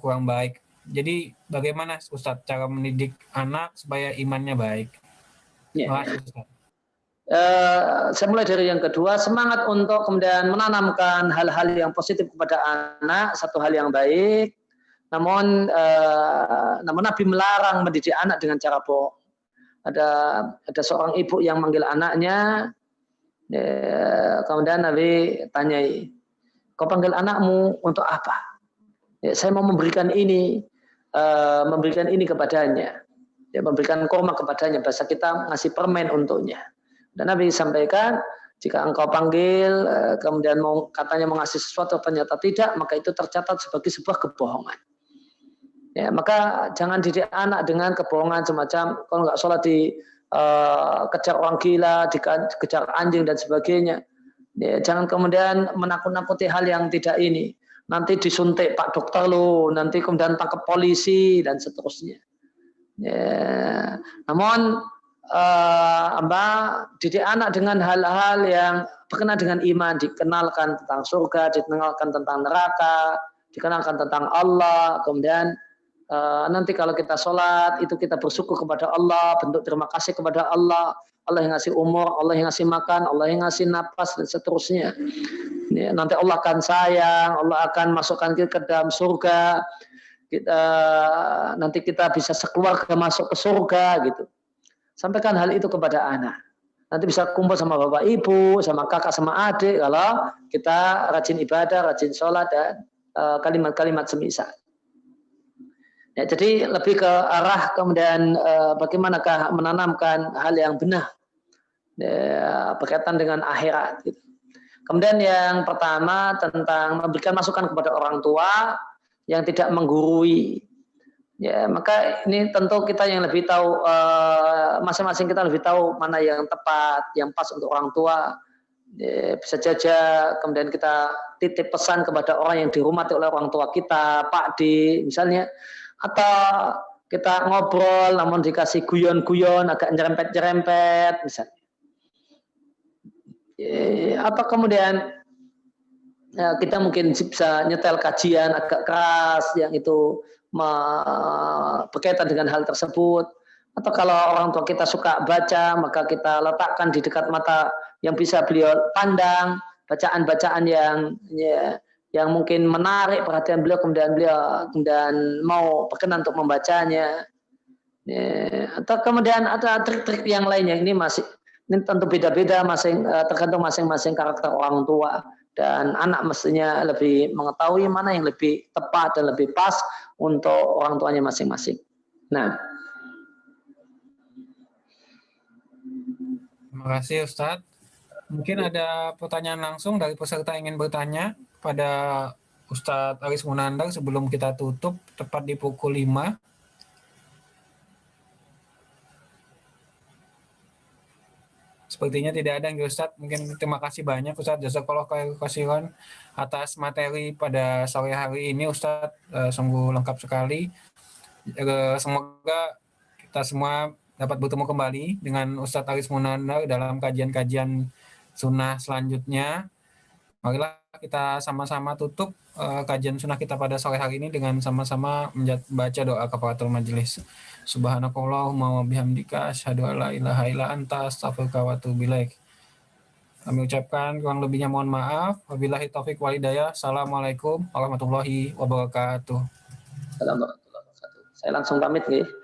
kurang baik. Jadi bagaimana Ustadz cara mendidik anak supaya imannya baik? Terima kasih Ustadz. Saya mulai dari yang kedua, semangat untuk kemudian menanamkan hal-hal yang positif kepada anak, satu hal yang baik. Namun Nabi melarang mendidik anak dengan cara bohong. Ada seorang ibu yang manggil anaknya, kemudian Nabi tanyai, kau panggil anakmu untuk apa? Saya mau memberikan ini kepadanya, memberikan kurma kepadanya, bahasa kita ngasih permen untuknya. Dan Nabi sampaikan, jika engkau panggil kemudian katanya mau ngasih sesuatu ternyata tidak, maka itu tercatat sebagai sebuah kebohongan. Ya, maka jangan didik anak dengan kebohongan semacam kalau nggak sholat dikejar orang gila, dikejar anjing dan sebagainya. Ya, jangan kemudian menakut-nakuti hal yang tidak ini. Nanti disuntik Pak Dokter lo, nanti kemudian tangkap polisi dan seterusnya. Ya, namun didik anak dengan hal-hal yang berkenaan dengan iman, dikenalkan tentang surga, dikenalkan tentang neraka, dikenalkan tentang Allah, kemudian nanti kalau kita sholat itu kita bersyukur kepada Allah, bentuk terima kasih kepada Allah, Allah yang ngasih umur, Allah yang ngasih makan, Allah yang ngasih napas dan seterusnya. Ya, nanti Allah akan sayang, Allah akan masukkan kita ke dalam surga, nanti kita bisa sekeluarga masuk ke surga gitu. Sampaikan hal itu kepada anak. Nanti bisa kumpul sama bapak ibu, sama kakak, sama adik kalau kita rajin ibadah, rajin sholat dan kalimat-kalimat semisal. Ya, jadi lebih ke arah kemudian bagaimanakah menanamkan hal yang benar berkaitan dengan akhirat. Gitu. Kemudian yang pertama tentang memberikan masukan kepada orang tua yang tidak menggurui. Ya, maka ini tentu kita yang lebih tahu, masing-masing kita lebih tahu mana yang tepat, yang pas untuk orang tua. Ya, bisa saja kemudian kita titip pesan kepada orang yang dihormati oleh orang tua kita, Pak D misalnya, atau kita ngobrol namun dikasih guyon-guyon agak nyerempet-nyerempet misalnya. Atau kemudian kita mungkin bisa nyetel kajian agak keras yang itu berkaitan dengan hal tersebut, Atau kalau orang tua kita suka baca, maka kita letakkan di dekat mata yang bisa beliau pandang, bacaan-bacaan yang mungkin menarik perhatian beliau, kemudian mau berkenan untuk membacanya. Atau kemudian ada trik-trik yang lainnya, ini tentu beda-beda, tergantung masing-masing karakter orang tua, dan anak mestinya lebih mengetahui mana yang lebih tepat dan lebih pas untuk orang tuanya masing-masing. Nah, Terima kasih Ustadz. Mungkin ada pertanyaan langsung dari peserta yang ingin bertanya pada Ustadz Aris Munandar sebelum kita tutup tepat di pukul 5. Sepertinya tidak ada yang Ustadz. Mungkin terima kasih banyak Ustadz Jazakallah khairan atas materi pada sore hari ini Ustadz, sungguh lengkap sekali. Semoga kita semua dapat bertemu kembali dengan Ustadz Aris Munandar dalam kajian-kajian sunnah selanjutnya. Marilah kita sama-sama tutup kajian sunnah kita pada sore hari ini dengan sama-sama membaca doa kafaratul majelis. Subhanakallahumma wa bihamdika asyhadu an la ilaha illa anta astaghfiruka wa atubu ilaik. Kami ucapkan kurang lebihnya mohon maaf. Wabillahi taufik wal hidayah. Assalamualaikum warahmatullahi wabarakatuh. saya langsung pamit, nggih.